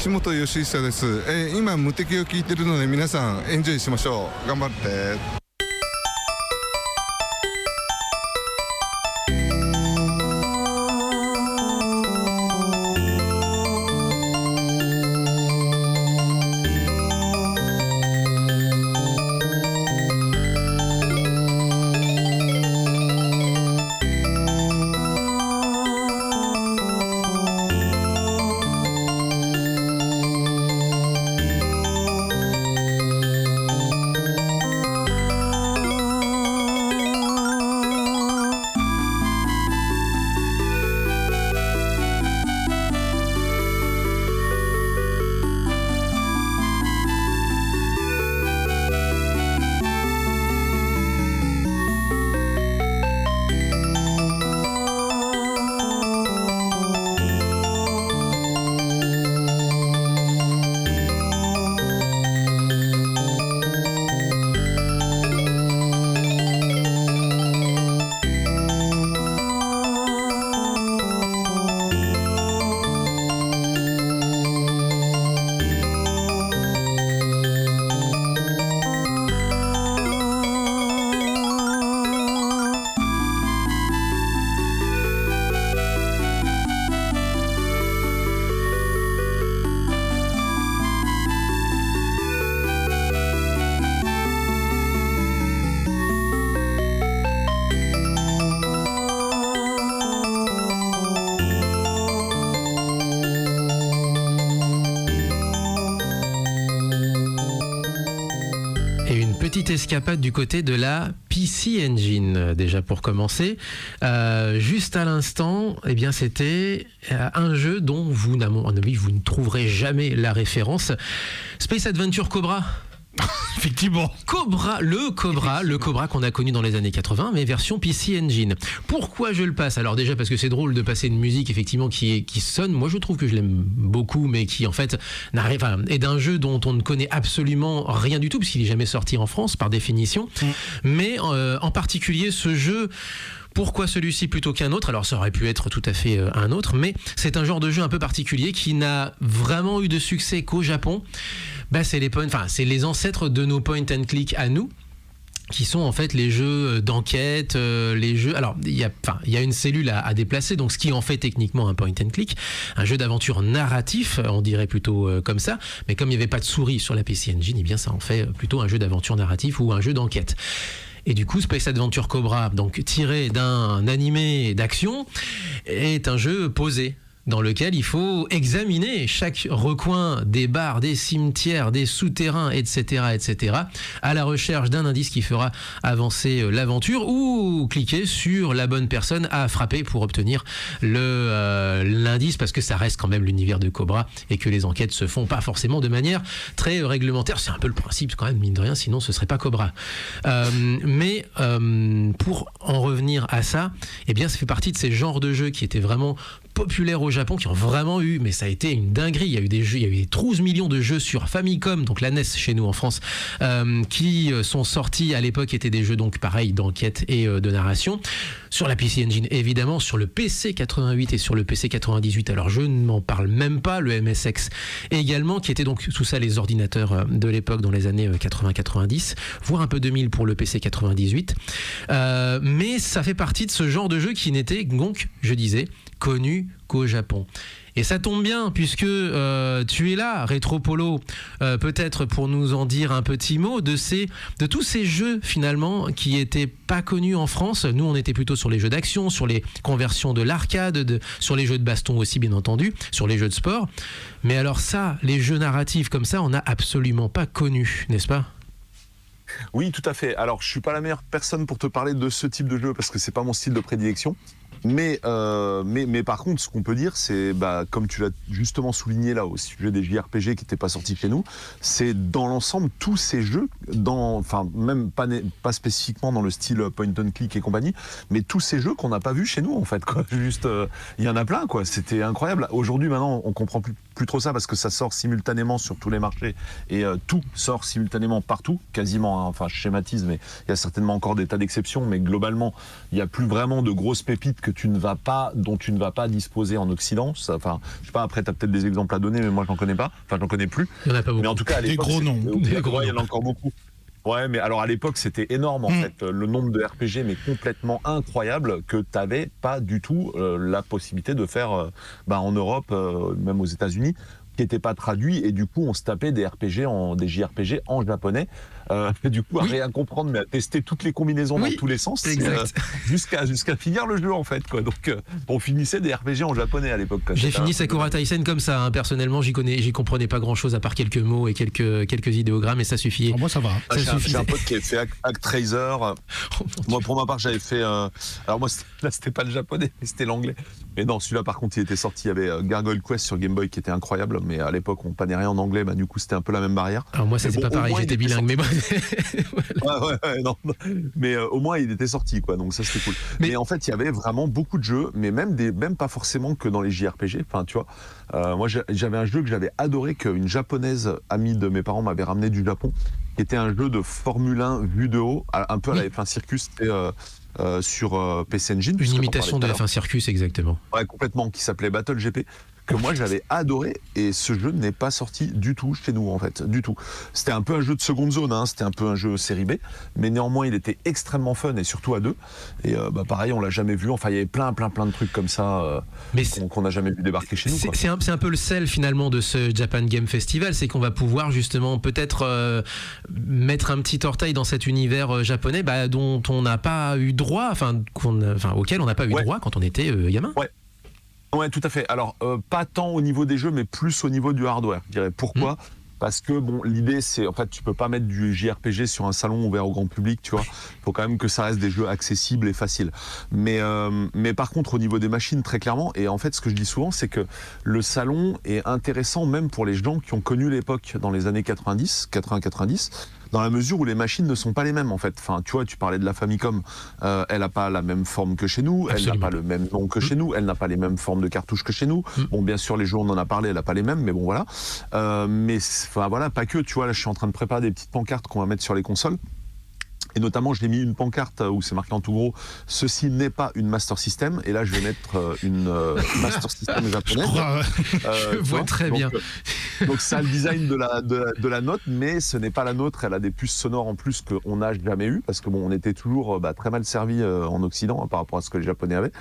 岸本義久です、今無敵を聞いてるので皆さんエンジョイしましょう。頑張って。Petite escapade du côté de la PC Engine, déjà pour commencer. Juste à l'instant, eh bien, c'était un jeu dont vous, à mon avis, vous ne trouverez jamais la référence. Space Adventure Cobra. Effectivement. Le Cobra qu'on a connu dans les années 80, mais version PC Engine. Pourquoi je le passe? Alors déjà parce que c'est drôle de passer une musique effectivement qui sonne. Moi je trouve que je l'aime beaucoup, mais qui en fait est d'un jeu dont on ne connaît absolument rien du tout, puisqu'il n'est jamais sorti en France par définition. Mais en particulier ce jeu. Pourquoi celui-ci plutôt qu'un autre? Alors ça aurait pu être tout à fait un autre, mais c'est un genre de jeu un peu particulier qui n'a vraiment eu de succès qu'au Japon. C'est les ancêtres de nos point and click à nous, qui sont en fait les jeux d'enquête, les jeux. Alors il y a une cellule à déplacer, donc ce qui en fait techniquement un point and click, un jeu d'aventure narratif, on dirait plutôt comme ça. Mais comme il n'y avait pas de souris sur la PC Engine, eh bien ça en fait plutôt un jeu d'aventure narratif ou un jeu d'enquête. Et du coup, Space Adventure Cobra, donc tiré d'un animé d'action, est un jeu posé, dans lequel il faut examiner chaque recoin des bars, des cimetières, des souterrains, etc., à la recherche d'un indice qui fera avancer l'aventure, ou cliquer sur la bonne personne à frapper pour obtenir l'indice, parce que ça reste quand même l'univers de Cobra et que les enquêtes se font pas forcément de manière très réglementaire. C'est un peu le principe quand même, mine de rien, sinon ce serait pas Cobra. Mais pour en revenir à ça, eh bien ça fait partie de ces genres de jeux qui étaient vraiment populaires au Japon, qui ont vraiment eu, mais ça a été une dinguerie. Il y a eu des jeux, il y a eu 12 millions de jeux sur Famicom, donc la NES chez nous en France, qui sont sortis à l'époque, étaient des jeux donc pareil d'enquête et de narration. Sur la PC Engine évidemment, sur le PC 88 et sur le PC 98, alors je ne m'en parle même pas, le MSX également, qui était donc tout ça les ordinateurs de l'époque dans les années 80-90, voire un peu 2000 pour le PC 98. Mais ça fait partie de ce genre de jeu qui n'était donc, je disais, connu qu'au Japon. Et ça tombe bien, puisque tu es là, Rétropolo, peut-être pour nous en dire un petit mot de tous ces jeux finalement qui n'étaient pas connus en France. Nous, on était plutôt sur les jeux d'action, sur les conversions de l'arcade, sur les jeux de baston aussi, bien entendu, sur les jeux de sport. Mais alors ça, les jeux narratifs comme ça, on n'a absolument pas connu, n'est-ce pas ? Oui, tout à fait. Alors, je suis pas la meilleure personne pour te parler de ce type de jeu parce que c'est pas mon style de prédilection. Mais par contre, ce qu'on peut dire, c'est, comme tu l'as justement souligné là au sujet des JRPG qui n'étaient pas sortis chez nous, c'est dans l'ensemble tous ces jeux, même pas spécifiquement dans le style point and click et compagnie, mais tous ces jeux qu'on n'a pas vus chez nous en fait, quoi. Juste, il y en a plein, quoi. C'était incroyable. Aujourd'hui, maintenant, on comprend plus trop ça parce que ça sort simultanément sur tous les marchés et tout sort simultanément partout, quasiment. Hein. Enfin, je schématise, mais il y a certainement encore des tas d'exceptions. Mais globalement, il n'y a plus vraiment de grosses pépites dont tu ne vas pas disposer en Occident. Enfin, je sais pas. Après, tu as peut-être des exemples à donner, mais moi, j'en connais pas. Enfin, j'en connais plus. Il n'y en a pas beaucoup. Mais en tout cas, à Des l'époque, gros noms. il y en a encore beaucoup. Ouais, mais alors à l'époque, c'était énorme en fait. Le nombre de RPG, mais complètement incroyable, que tu n'avais pas du tout la possibilité de faire en Europe, même aux États-Unis, qui n'étaient pas traduits. Et du coup, on se tapait des JRPG en japonais. Du coup, à rien comprendre, mais à tester toutes les combinaisons dans tous les sens, jusqu'à finir le jeu en fait. Quoi. Donc, on finissait des RPG en japonais à l'époque. J'ai fini Sakura Taisen comme ça. Hein. Personnellement, j'y comprenais pas grand-chose à part quelques mots et quelques idéogrammes, et ça suffit. Moi, ça va. J'ai un pote qui a fait Actraiser. Moi, pour ma part, j'avais fait. Alors moi, là, c'était pas le japonais, mais c'était l'anglais. Mais non, celui-là, par contre, il était sorti. Il y avait Gargoyle Quest sur Game Boy qui était incroyable, mais à l'époque, on pannait rien en anglais. Du coup, c'était un peu la même barrière. Alors moi, ça c'est pas pareil. J'étais bilingue, mais bon. Non. Mais au moins il était sorti quoi, donc ça c'était cool. Mais en fait il y avait vraiment beaucoup de jeux, mais même pas forcément que dans les JRPG. Enfin tu vois, moi j'avais un jeu que j'avais adoré, qu'une japonaise amie de mes parents m'avait ramené du Japon, qui était un jeu de Formule 1 vu de haut, un peu à la F1 Circus. Sur PC Engine. Une imitation de la F1 Circus, exactement. Ouais, complètement, qui s'appelait Battle GP, que moi j'avais adoré, et ce jeu n'est pas sorti du tout chez nous en fait, du tout. C'était un peu un jeu de seconde zone, hein, c'était un peu un jeu série B, mais néanmoins il était extrêmement fun, et surtout à deux. Et pareil, on l'a jamais vu. Enfin, il y avait plein de trucs comme ça qu'on n'a jamais vu débarquer chez nous. C'est un peu le sel finalement de ce Japan Game Festival, c'est qu'on va pouvoir justement peut-être mettre un petit orteil dans cet univers japonais dont on n'a pas eu droit, auquel on n'a pas eu droit quand on était gamin. Ouais, tout à fait. Alors, pas tant au niveau des jeux, mais plus au niveau du hardware, je dirais. Pourquoi ? Parce que l'idée c'est, en fait, tu peux pas mettre du JRPG sur un salon ouvert au grand public, tu vois. Il faut quand même que ça reste des jeux accessibles et faciles. Mais par contre, au niveau des machines, très clairement, et en fait, ce que je dis souvent, c'est que le salon est intéressant même pour les gens qui ont connu l'époque dans les années 80-90, dans la mesure où les machines ne sont pas les mêmes en fait. Enfin, tu vois, tu parlais de la Famicom, elle n'a pas la même forme que chez nous, elle n'a pas le même nom que chez nous, elle n'a pas les mêmes formes de cartouches que chez nous. Bon, bien sûr, les jeux on en a parlé, elle n'a pas les mêmes, mais bon voilà. Mais enfin voilà, pas que. Tu vois, là, je suis en train de préparer des petites pancartes qu'on va mettre sur les consoles. Et notamment, j'ai mis une pancarte où c'est marqué en tout gros « Ceci n'est pas une Master System ». Et là, je vais mettre une Master System japonaise. Je vois très bien. Donc, ça a le design de la note, mais ce n'est pas la nôtre. Elle a des puces sonores en plus qu'on n'a jamais eu, parce que bon, on était toujours très mal servi en Occident par rapport à ce que les Japonais avaient.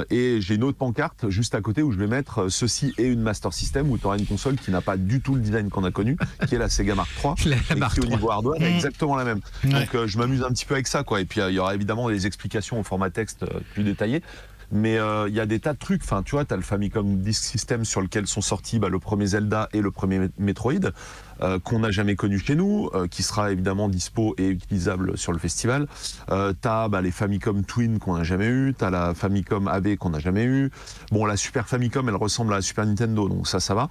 Et j'ai une autre pancarte juste à côté où je vais mettre ceci est une Master System, où tu auras une console qui n'a pas du tout le design qu'on a connu, qui est la Sega Mark III, qui au niveau hardware est exactement la même. Donc je m'amuse un petit peu avec ça, quoi. Et puis il y aura évidemment des explications au format texte plus détaillé. Mais il y a des tas de trucs. Enfin, tu vois, tu as le Famicom Disk System sur lequel sont sortis le premier Zelda et le premier Metroid, qu'on n'a jamais connu chez nous, qui sera évidemment dispo et utilisable sur le festival. T'as les Famicom Twin qu'on n'a jamais eu, t'as la Famicom AB qu'on n'a jamais eu. Bon, la Super Famicom, elle ressemble à la Super Nintendo, donc ça va.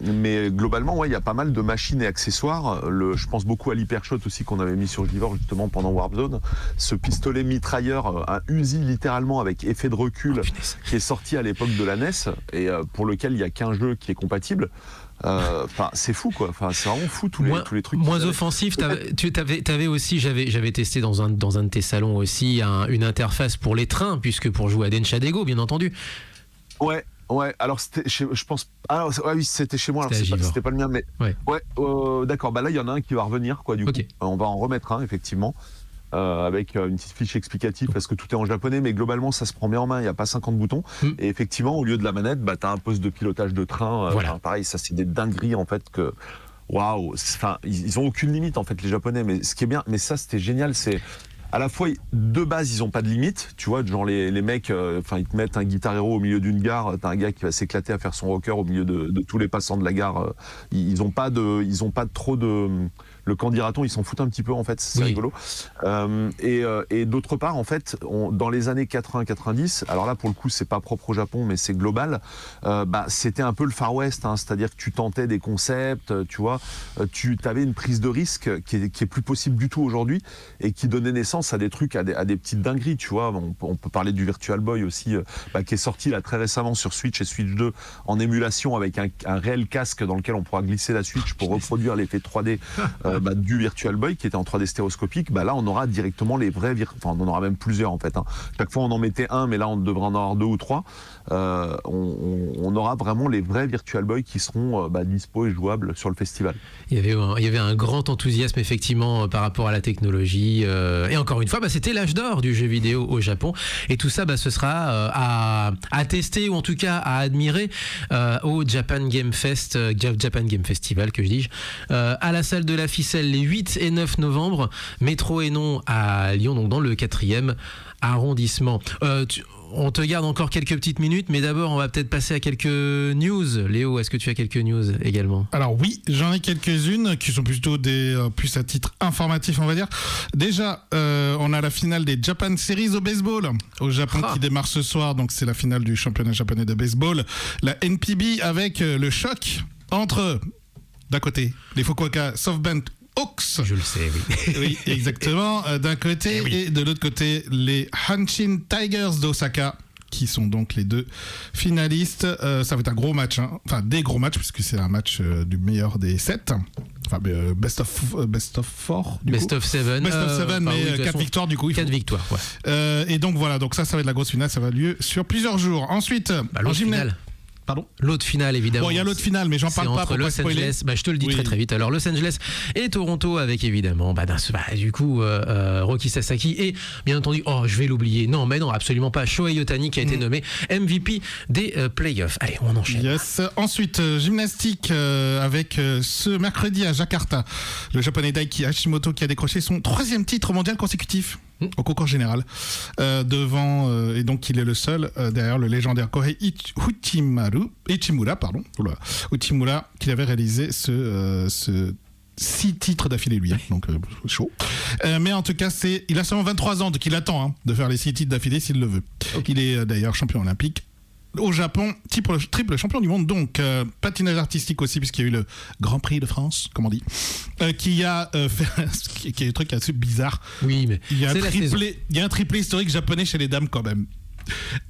Mais globalement, il y a pas mal de machines et accessoires. Je pense beaucoup à l'Hypershot aussi qu'on avait mis sur Givor justement pendant Warp Zone. Ce pistolet mitrailleur, un Uzi littéralement avec effet de recul, qui est sorti à l'époque de la NES et pour lequel il n'y a qu'un jeu qui est compatible. C'est fou quoi. Enfin, c'est vraiment fou tous les trucs. Moins offensif. T'avais aussi, j'avais testé dans un de tes salons aussi une interface pour les trains, puisque pour jouer à Densha Dego, bien entendu. Ouais. Alors je pense. Oui, c'était chez moi. Alors c'était pas le mien, mais d'accord. Là, il y en a un qui va revenir quoi. Du coup, on va en remettre un effectivement. Avec une petite fiche explicative parce que tout est en japonais, mais globalement ça se prend bien en main, il n'y a pas 50 boutons. Et effectivement, au lieu de la manette, tu as un poste de pilotage de train. Pareil, ça c'est des dingueries en fait que. Waouh! Enfin, ils ont aucune limite en fait, les Japonais, mais ce qui est bien, mais ça c'était génial, c'est. À la fois, de base, ils ont pas de limite, tu vois, genre les mecs, ils te mettent un Guitar Hero au milieu d'une gare, t'as un gars qui va s'éclater à faire son rocker au milieu de tous les passants de la gare. Ils ont pas trop de. Le candidaton, ils s'en foutent un petit peu en fait, c'est rigolo. Et d'autre part, en fait, dans les années 80-90, alors là pour le coup c'est pas propre au Japon, mais c'est global. C'était un peu le Far West, hein, c'est-à-dire que tu tentais des concepts, tu vois, tu avais une prise de risque qui est plus possible du tout aujourd'hui et qui donnait naissance pense à des trucs, à des petites dingueries, tu vois. On peut parler du Virtual Boy aussi, qui est sorti là très récemment sur Switch et Switch 2 en émulation avec un réel casque dans lequel on pourra glisser la Switch pour reproduire l'effet 3D du Virtual Boy qui était en 3D stéréoscopique. Là, on aura directement les vrais, on en aura même plusieurs en fait. Chaque fois, on en mettait un, mais là, on devrait en avoir 2 ou 3. On aura vraiment les vrais Virtual Boy qui seront dispo et jouables sur le festival. Il y avait un grand enthousiasme effectivement par rapport à la technologie et encore une fois c'était l'âge d'or du jeu vidéo au Japon et tout ça ce sera à tester ou en tout cas à admirer au Japan Game Festival que je dis à la salle de la Ficelle les 8 et 9 novembre, métro et non à Lyon, donc dans le 4e arrondissement. On te garde encore quelques petites minutes, mais d'abord, on va peut-être passer à quelques news. Léo, est-ce que tu as quelques news également ? Alors oui, j'en ai quelques-unes qui sont plutôt plus à titre informatif, on va dire. Déjà, on a la finale des Japan Series au baseball au Japon qui démarre ce soir. Donc c'est la finale du championnat japonais de baseball. La NPB avec le choc entre, d'un côté, les Fukuoka SoftBank Hawks. Je le sais, oui. Oui, exactement. D'un côté, et de l'autre côté, les Hanshin Tigers d'Osaka, qui sont donc les 2 finalistes. Ça va être un gros match, enfin des gros matchs, puisque c'est un match du meilleur des 7. Enfin, best of 4, Best of 7. Best of 7, mais 4 victoires du coup. 4 victoires, ouais. Et donc voilà, donc ça va être la grosse finale, ça va avoir lieu sur plusieurs jours. Ensuite, l'autre finale. Pardon ? L'autre finale, évidemment. Bon, il y a l'autre finale, mais j'en parle pas pour Los pas spoiler. Angeles, je te le dis très vite. Alors, Los Angeles et Toronto avec évidemment, du coup, Roki Sasaki et bien entendu, je vais l'oublier. Non, mais non, absolument pas. Shohei Ohtani qui a été nommé MVP des playoffs. Allez, on enchaîne. Yes. Ensuite, gymnastique avec ce mercredi à Jakarta, le japonais Daiki Hashimoto qui a décroché son 3e titre mondial consécutif. Au concours général devant et donc il est le seul derrière le légendaire Kohei Uchimura qui avait réalisé ce 6 titres d'affilée lui, donc chaud. Mais en tout cas, il a seulement 23 ans, donc il attend de faire les 6 titres d'affilée s'il le veut. Okay. Il est d'ailleurs champion olympique au Japon, triple champion du monde, donc patinage artistique aussi, puisqu'il y a eu le Grand Prix de France, comme on dit, qui a fait qui est un truc assez bizarre. Oui, mais il y a un triplé historique japonais chez les dames quand même.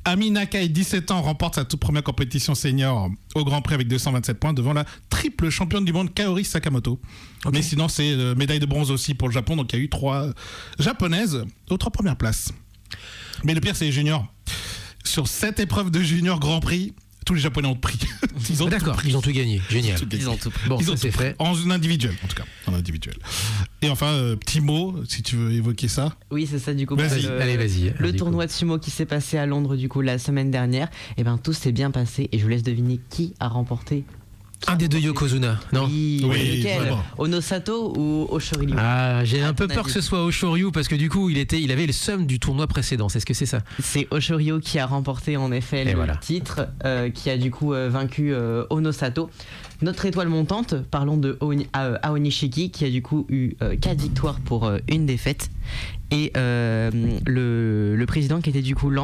Ami Nakai, 17 ans, remporte sa toute première compétition senior au Grand Prix avec 227 points devant la triple championne du monde Kaori Sakamoto. Okay. Mais sinon, c'est médaille de bronze aussi pour le Japon, donc il y a eu 3 japonaises aux 3 premières places. Mais le pire, c'est les juniors. Sur 7 épreuves de junior Grand Prix, tous les Japonais ont pris. Ils ont tout gagné. Génial. Ils ont tout pris. Bon, ça c'est fait. En individuel, en tout cas. En individuel. Et enfin, petit mot, si tu veux évoquer ça. Oui, c'est ça, du coup. Vas-y. Allez, vas-y. Le tournoi de sumo qui s'est passé à Londres, du coup, la semaine dernière, tout s'est bien passé. Et je vous laisse deviner qui a remporté. Un des 2 Yokozuna, non ? Oui, lequel ? Onosato ou Oshoryu ? J'ai un peu peur que ce soit Oshoryu parce que du coup il avait le seum du tournoi précédent. Est-ce que c'est ça ? C'est Oshoryu qui a remporté en effet le titre, qui a du coup vaincu Onosato. Notre étoile montante, parlons de Aonishiki qui a du coup eu 4 victoires pour une défaite. Et le président qui était du coup un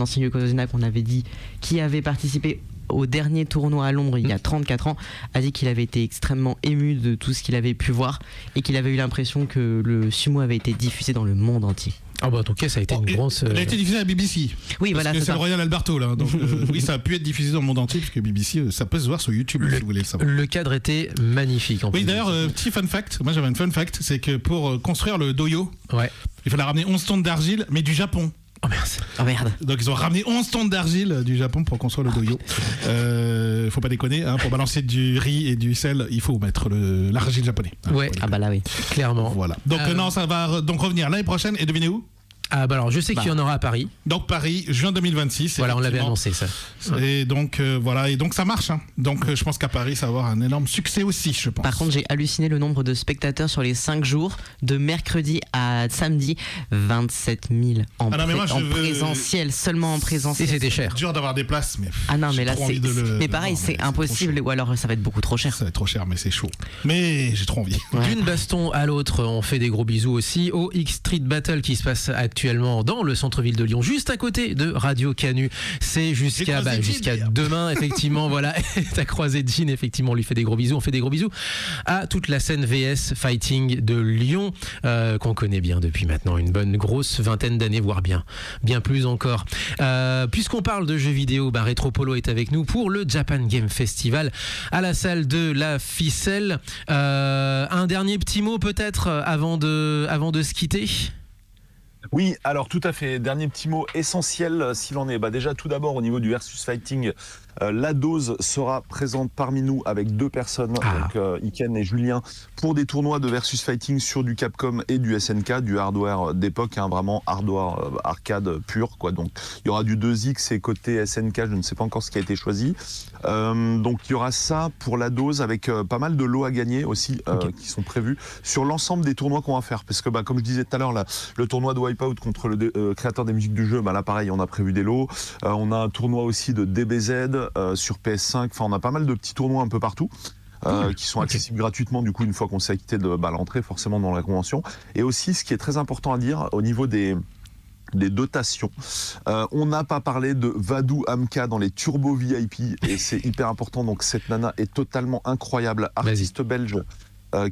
ancien Yokozuna qu'on avait dit, qui avait participé au dernier tournoi à Londres il y a 34 ans, a dit qu'il avait été extrêmement ému de tout ce qu'il avait pu voir et qu'il avait eu l'impression que le sumo avait été diffusé dans le monde entier. Ah bah ok, ça a été une grosse... Il a été diffusé à BBC. Oui, voilà, c'est le Royal Alberto là. Donc oui, ça a pu être diffusé dans le monde entier puisque BBC, ça peut se voir sur YouTube si vous voulez le savoir. Le cadre était magnifique. Oui, d'ailleurs, petit fun fact. Moi, j'avais un fun fact, c'est que pour construire le doyo, il fallait ramener 11 tonnes d'argile, mais du Japon. Oh merde. Donc ils ont ramené 11 tonnes d'argile du Japon pour construire le doyo. Faut pas déconner, pour balancer du riz et du sel, il faut mettre l'argile japonais. Là oui. Clairement. Voilà. Donc non, ça va donc revenir l'année prochaine et devinez où ? Alors je sais qu'il y en aura à Paris. Donc Paris, juin 2026. Voilà, on l'avait annoncé ça. Et donc et donc ça marche. Donc je pense qu'à Paris, ça va avoir un énorme succès aussi, je pense. Par contre, j'ai halluciné le nombre de spectateurs sur les 5 jours, de mercredi à samedi, 27 000 en présentiel, seulement en présentiel. Et c'était cher. C'est dur d'avoir des places, mais. Mais là c'est. Mais pareil, c'est impossible. Ou alors ça va être beaucoup trop cher. Ça va être trop cher, mais c'est chaud. Mais j'ai trop envie. D'une baston à l'autre, on fait des gros bisous aussi au X Street Battle qui se passe actuellement actuellement dans le centre-ville de Lyon, juste à côté de Radio Canu. C'est jusqu'à demain, effectivement. Voilà, t'as croisé Jean, effectivement, on lui fait des gros bisous. On fait des gros bisous à toute la scène VS Fighting de Lyon, qu'on connaît bien depuis maintenant une bonne grosse vingtaine d'années, voire bien plus encore. Puisqu'on parle de jeux vidéo, Retropolo est avec nous pour le Japan Game Festival à la salle de la Ficelle. Un dernier petit mot peut-être avant de se quitter. Oui, alors tout à fait. Dernier petit mot essentiel s'il en est. Déjà tout d'abord au niveau du versus fighting, la dose sera présente parmi nous avec 2 personnes, donc Iken et Julien, pour des tournois de versus fighting sur du Capcom et du SNK, du hardware d'époque, vraiment hardware arcade pur, quoi. Donc il y aura du 2X et côté SNK, je ne sais pas encore ce qui a été choisi. Donc il y aura ça pour la dose avec pas mal de lots à gagner aussi qui sont prévus sur l'ensemble des tournois qu'on va faire, parce que comme je disais tout à l'heure, le tournoi de Wipeout contre le créateur des musiques du jeu, là pareil, on a prévu des lots. On a un tournoi aussi de DBZ sur PS5, enfin on a pas mal de petits tournois un peu partout. Qui sont accessibles gratuitement du coup une fois qu'on s'est acquitté de l'entrée forcément dans la convention. Et aussi ce qui est très important à dire au niveau des dotations, on n'a pas parlé de Vadou Amka dans les Turbo VIP et c'est hyper important. Donc cette nana est totalement incroyable, artiste belge,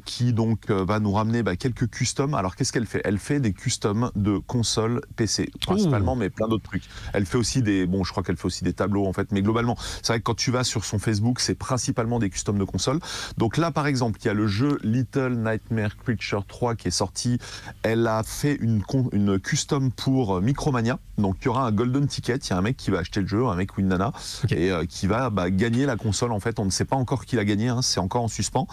qui donc va nous ramener quelques customs. Alors qu'est-ce qu'elle fait ? Elle fait des customs de consoles PC principalement, mais plein d'autres trucs. Elle fait aussi je crois qu'elle fait aussi des tableaux en fait, mais globalement c'est vrai que quand tu vas sur son Facebook, c'est principalement des customs de consoles. Donc là par exemple, il y a le jeu Little Nightmare Creature 3 qui est sorti. Elle a fait une custom pour Micromania. Donc il y aura un golden ticket, il y a un mec qui va acheter le jeu, un mec ou une nana, et qui va gagner la console en fait. On ne sait pas encore qui l'a gagné, c'est encore en suspens.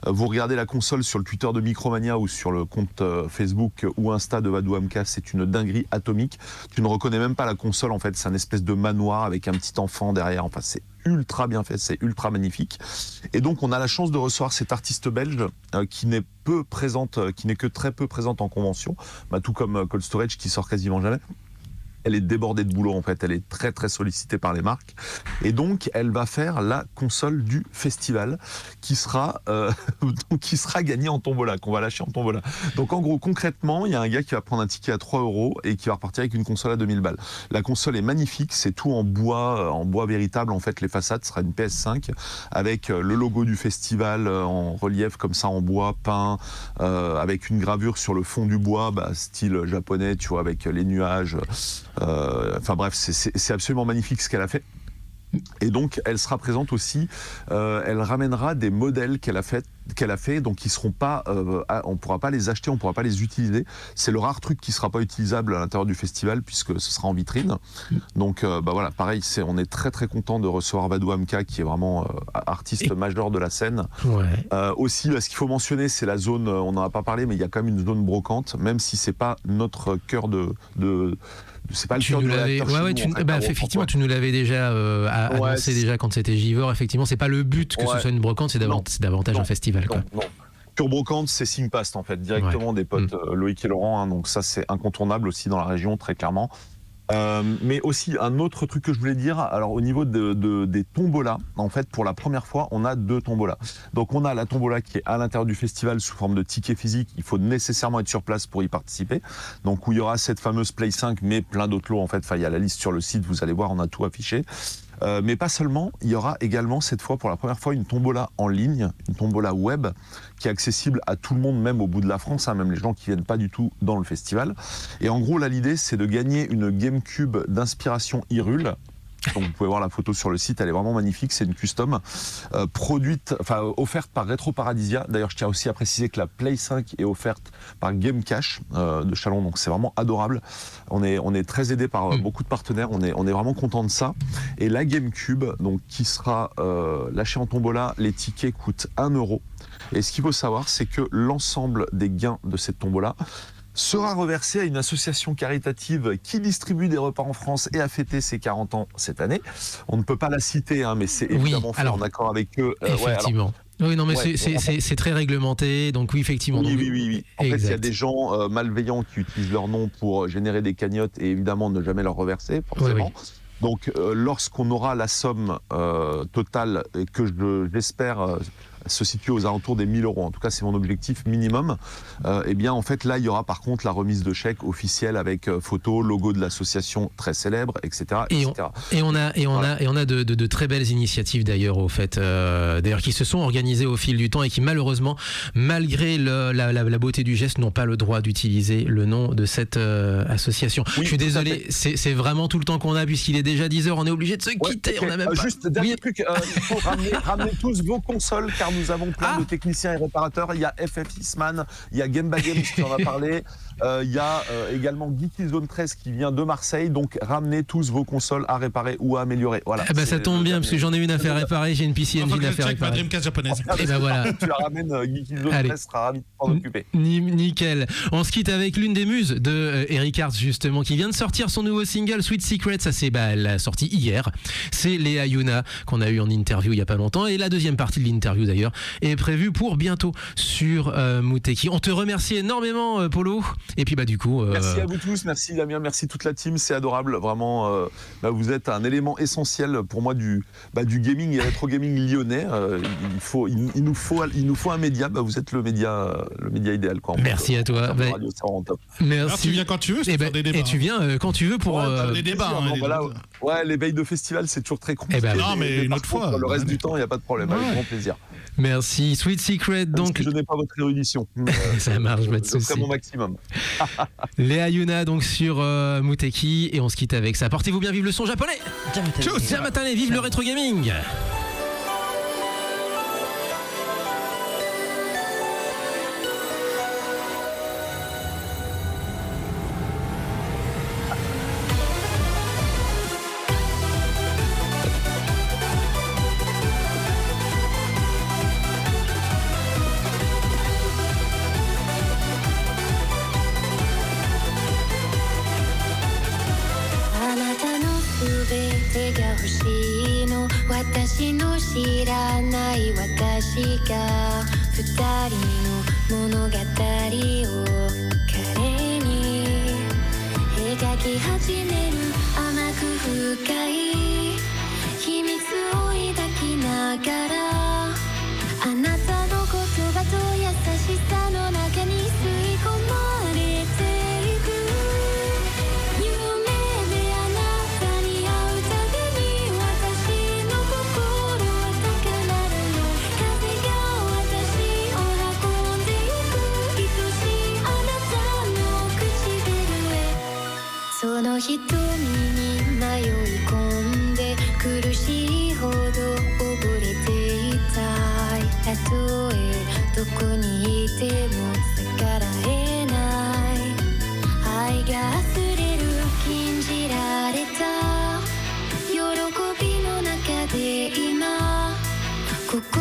Vous regardez la console sur le Twitter de Micromania ou sur le compte Facebook ou Insta de Vadou Amka, c'est une dinguerie atomique. Tu ne reconnais même pas la console en fait, c'est un espèce de manoir avec un petit enfant derrière, enfin c'est ultra bien fait, c'est ultra magnifique. Et donc on a la chance de recevoir cette artiste belge qui n'est que très peu présente en convention, tout comme Cold Storage qui sort quasiment jamais. Elle est débordée de boulot en fait, elle est très très sollicitée par les marques et donc elle va faire la console du festival qui sera gagnée en tombola, qu'on va lâcher en tombola. Donc en gros concrètement, il y a un gars qui va prendre un ticket à 3 € et qui va repartir avec une console à 2000 balles. La console est magnifique, c'est tout en bois véritable en fait, les façades, ce sera une PS5 avec le logo du festival en relief comme ça en bois peint, avec une gravure sur le fond du bois, style japonais, tu vois, avec les nuages. Enfin bref, c'est absolument magnifique ce qu'elle a fait. Et donc elle sera présente aussi, elle ramènera des modèles qu'elle a fait, donc qui seront pas, on pourra pas les acheter, on pourra pas les utiliser. C'est le rare truc qui sera pas utilisable à l'intérieur du festival puisque ce sera en vitrine. Donc voilà, pareil, on est très très content de recevoir Vadou Amka qui est vraiment artiste majeur de la scène. Aussi, ce qu'il faut mentionner, c'est la zone, on n'en a pas parlé, mais il y a quand même une zone brocante, même si c'est pas notre cœur c'est pas le cœur du réacteur. Effectivement, tu nous l'avais déjà annoncé déjà quand c'était Givor. Effectivement, c'est pas le but que ce soit une brocante, c'est davantage un festival. Non. Pure brocante, c'est Singpast en fait, directement des potes Loïc et Laurent. Donc ça, c'est incontournable aussi dans la région, très clairement. Mais aussi un autre truc que je voulais dire, alors au niveau des tombolas, en fait pour la première fois on a 2 tombolas. Donc on a la tombola qui est à l'intérieur du festival sous forme de ticket physique, il faut nécessairement être sur place pour y participer. Donc où il y aura cette fameuse Play 5 mais plein d'autres lots en fait, il y a la liste sur le site, vous allez voir, on a tout affiché. Mais pas seulement, il y aura également cette fois pour la première fois une tombola en ligne, une tombola web qui est accessible à tout le monde, même au bout de la France, même les gens qui viennent pas du tout dans le festival. Et en gros là l'idée c'est de gagner une GameCube d'inspiration Hyrule. Donc vous pouvez voir la photo sur le site, elle est vraiment magnifique, c'est une custom offerte par Retro Paradisia. D'ailleurs je tiens aussi à préciser que la Play 5 est offerte par Game Cash de Chalon, donc c'est vraiment adorable. On est très aidé par beaucoup de partenaires, on est vraiment content de ça. Et la GameCube donc qui sera lâchée en tombola, les tickets coûtent 1 €. Et ce qu'il faut savoir, c'est que l'ensemble des gains de cette tombola sera reversé à une association caritative qui distribue des repas en France et a fêté ses 40 ans cette année. On ne peut pas la citer, mais c'est évidemment fait en accord avec eux. Effectivement. C'est très réglementé, donc oui, effectivement. Oui. En fait, il y a des gens malveillants qui utilisent leur nom pour générer des cagnottes et évidemment ne jamais leur reverser, forcément. Donc, lorsqu'on aura la somme totale, et que j'espère se situe aux alentours des 1 000 €. En tout cas, c'est mon objectif minimum. Et bien, en fait, là, il y aura par contre la remise de chèques officielle avec photo, logo de l'association très célèbre, etc. Et on a de très belles initiatives d'ailleurs, au fait, d'ailleurs, qui se sont organisées au fil du temps et qui malheureusement, malgré la beauté du geste, n'ont pas le droit d'utiliser le nom de cette association. Oui, je suis désolé, c'est vraiment tout le temps qu'on a, puisqu'il est déjà 10h, on est obligé de se quitter. Okay. On a même pas... Juste dernier truc, il faut ramener tous vos consoles, car nous avons plein de techniciens et réparateurs. Il y a FF Eastman, il y a Game by Games qui en a parlé, il y a également Geeky Zone 13 qui vient de Marseille. Donc ramenez tous vos consoles à réparer ou à améliorer. Voilà. Ça tombe bien, parce que j'en ai une à faire réparer, j'ai une PC Engine à faire réparer. Dreamcast japonaise. Et ben voilà. Tu la ramènes, Geeky Zone 13 sera ravi de s'en occuper. Nickel. On se quitte avec l'une des muses de Eric Hartz, justement, qui vient de sortir son nouveau single Sweet Secret. Ça, c'est la sortie hier. C'est Léa Yuna, qu'on a eu en interview il y a pas longtemps, et la deuxième partie de l'interview d'ailleurs est prévue pour bientôt sur Muteki. On te remercie énormément, Polo, et puis du coup merci à vous tous, merci Damien, merci toute la team, c'est adorable, vraiment. Vous êtes un élément essentiel pour moi du gaming et rétro gaming lyonnais. Il nous faut un média. Vous êtes le média idéal, quoi. Merci à toi. Radio, merci. Alors, tu viens quand tu veux, et tu viens quand tu veux pour des débats. Les veilles de festival, c'est toujours très compliqué. Non, mais une autre fois. Le reste du temps, il n'y a pas de problème. Avec grand plaisir. Merci. Sweet Secret, donc. Parce que je n'ai pas votre érudition. Ça marche, pas de souci. Je ferai mon maximum. Léa Yuna, donc sur Muteki, et on se quitte avec ça. Portez-vous bien, vive le son japonais. Jamatane, vive le rétro gaming. 私の知らない私が二人の物語を彼に描き始める甘く深い秘密を抱きながらあなたの言葉と優しさの中に吸い込まれてその瞳に迷い込んで苦しいほど溺れていたいたとえどこにいても逆らえない愛が溢れる禁じられた喜びの中で今ここ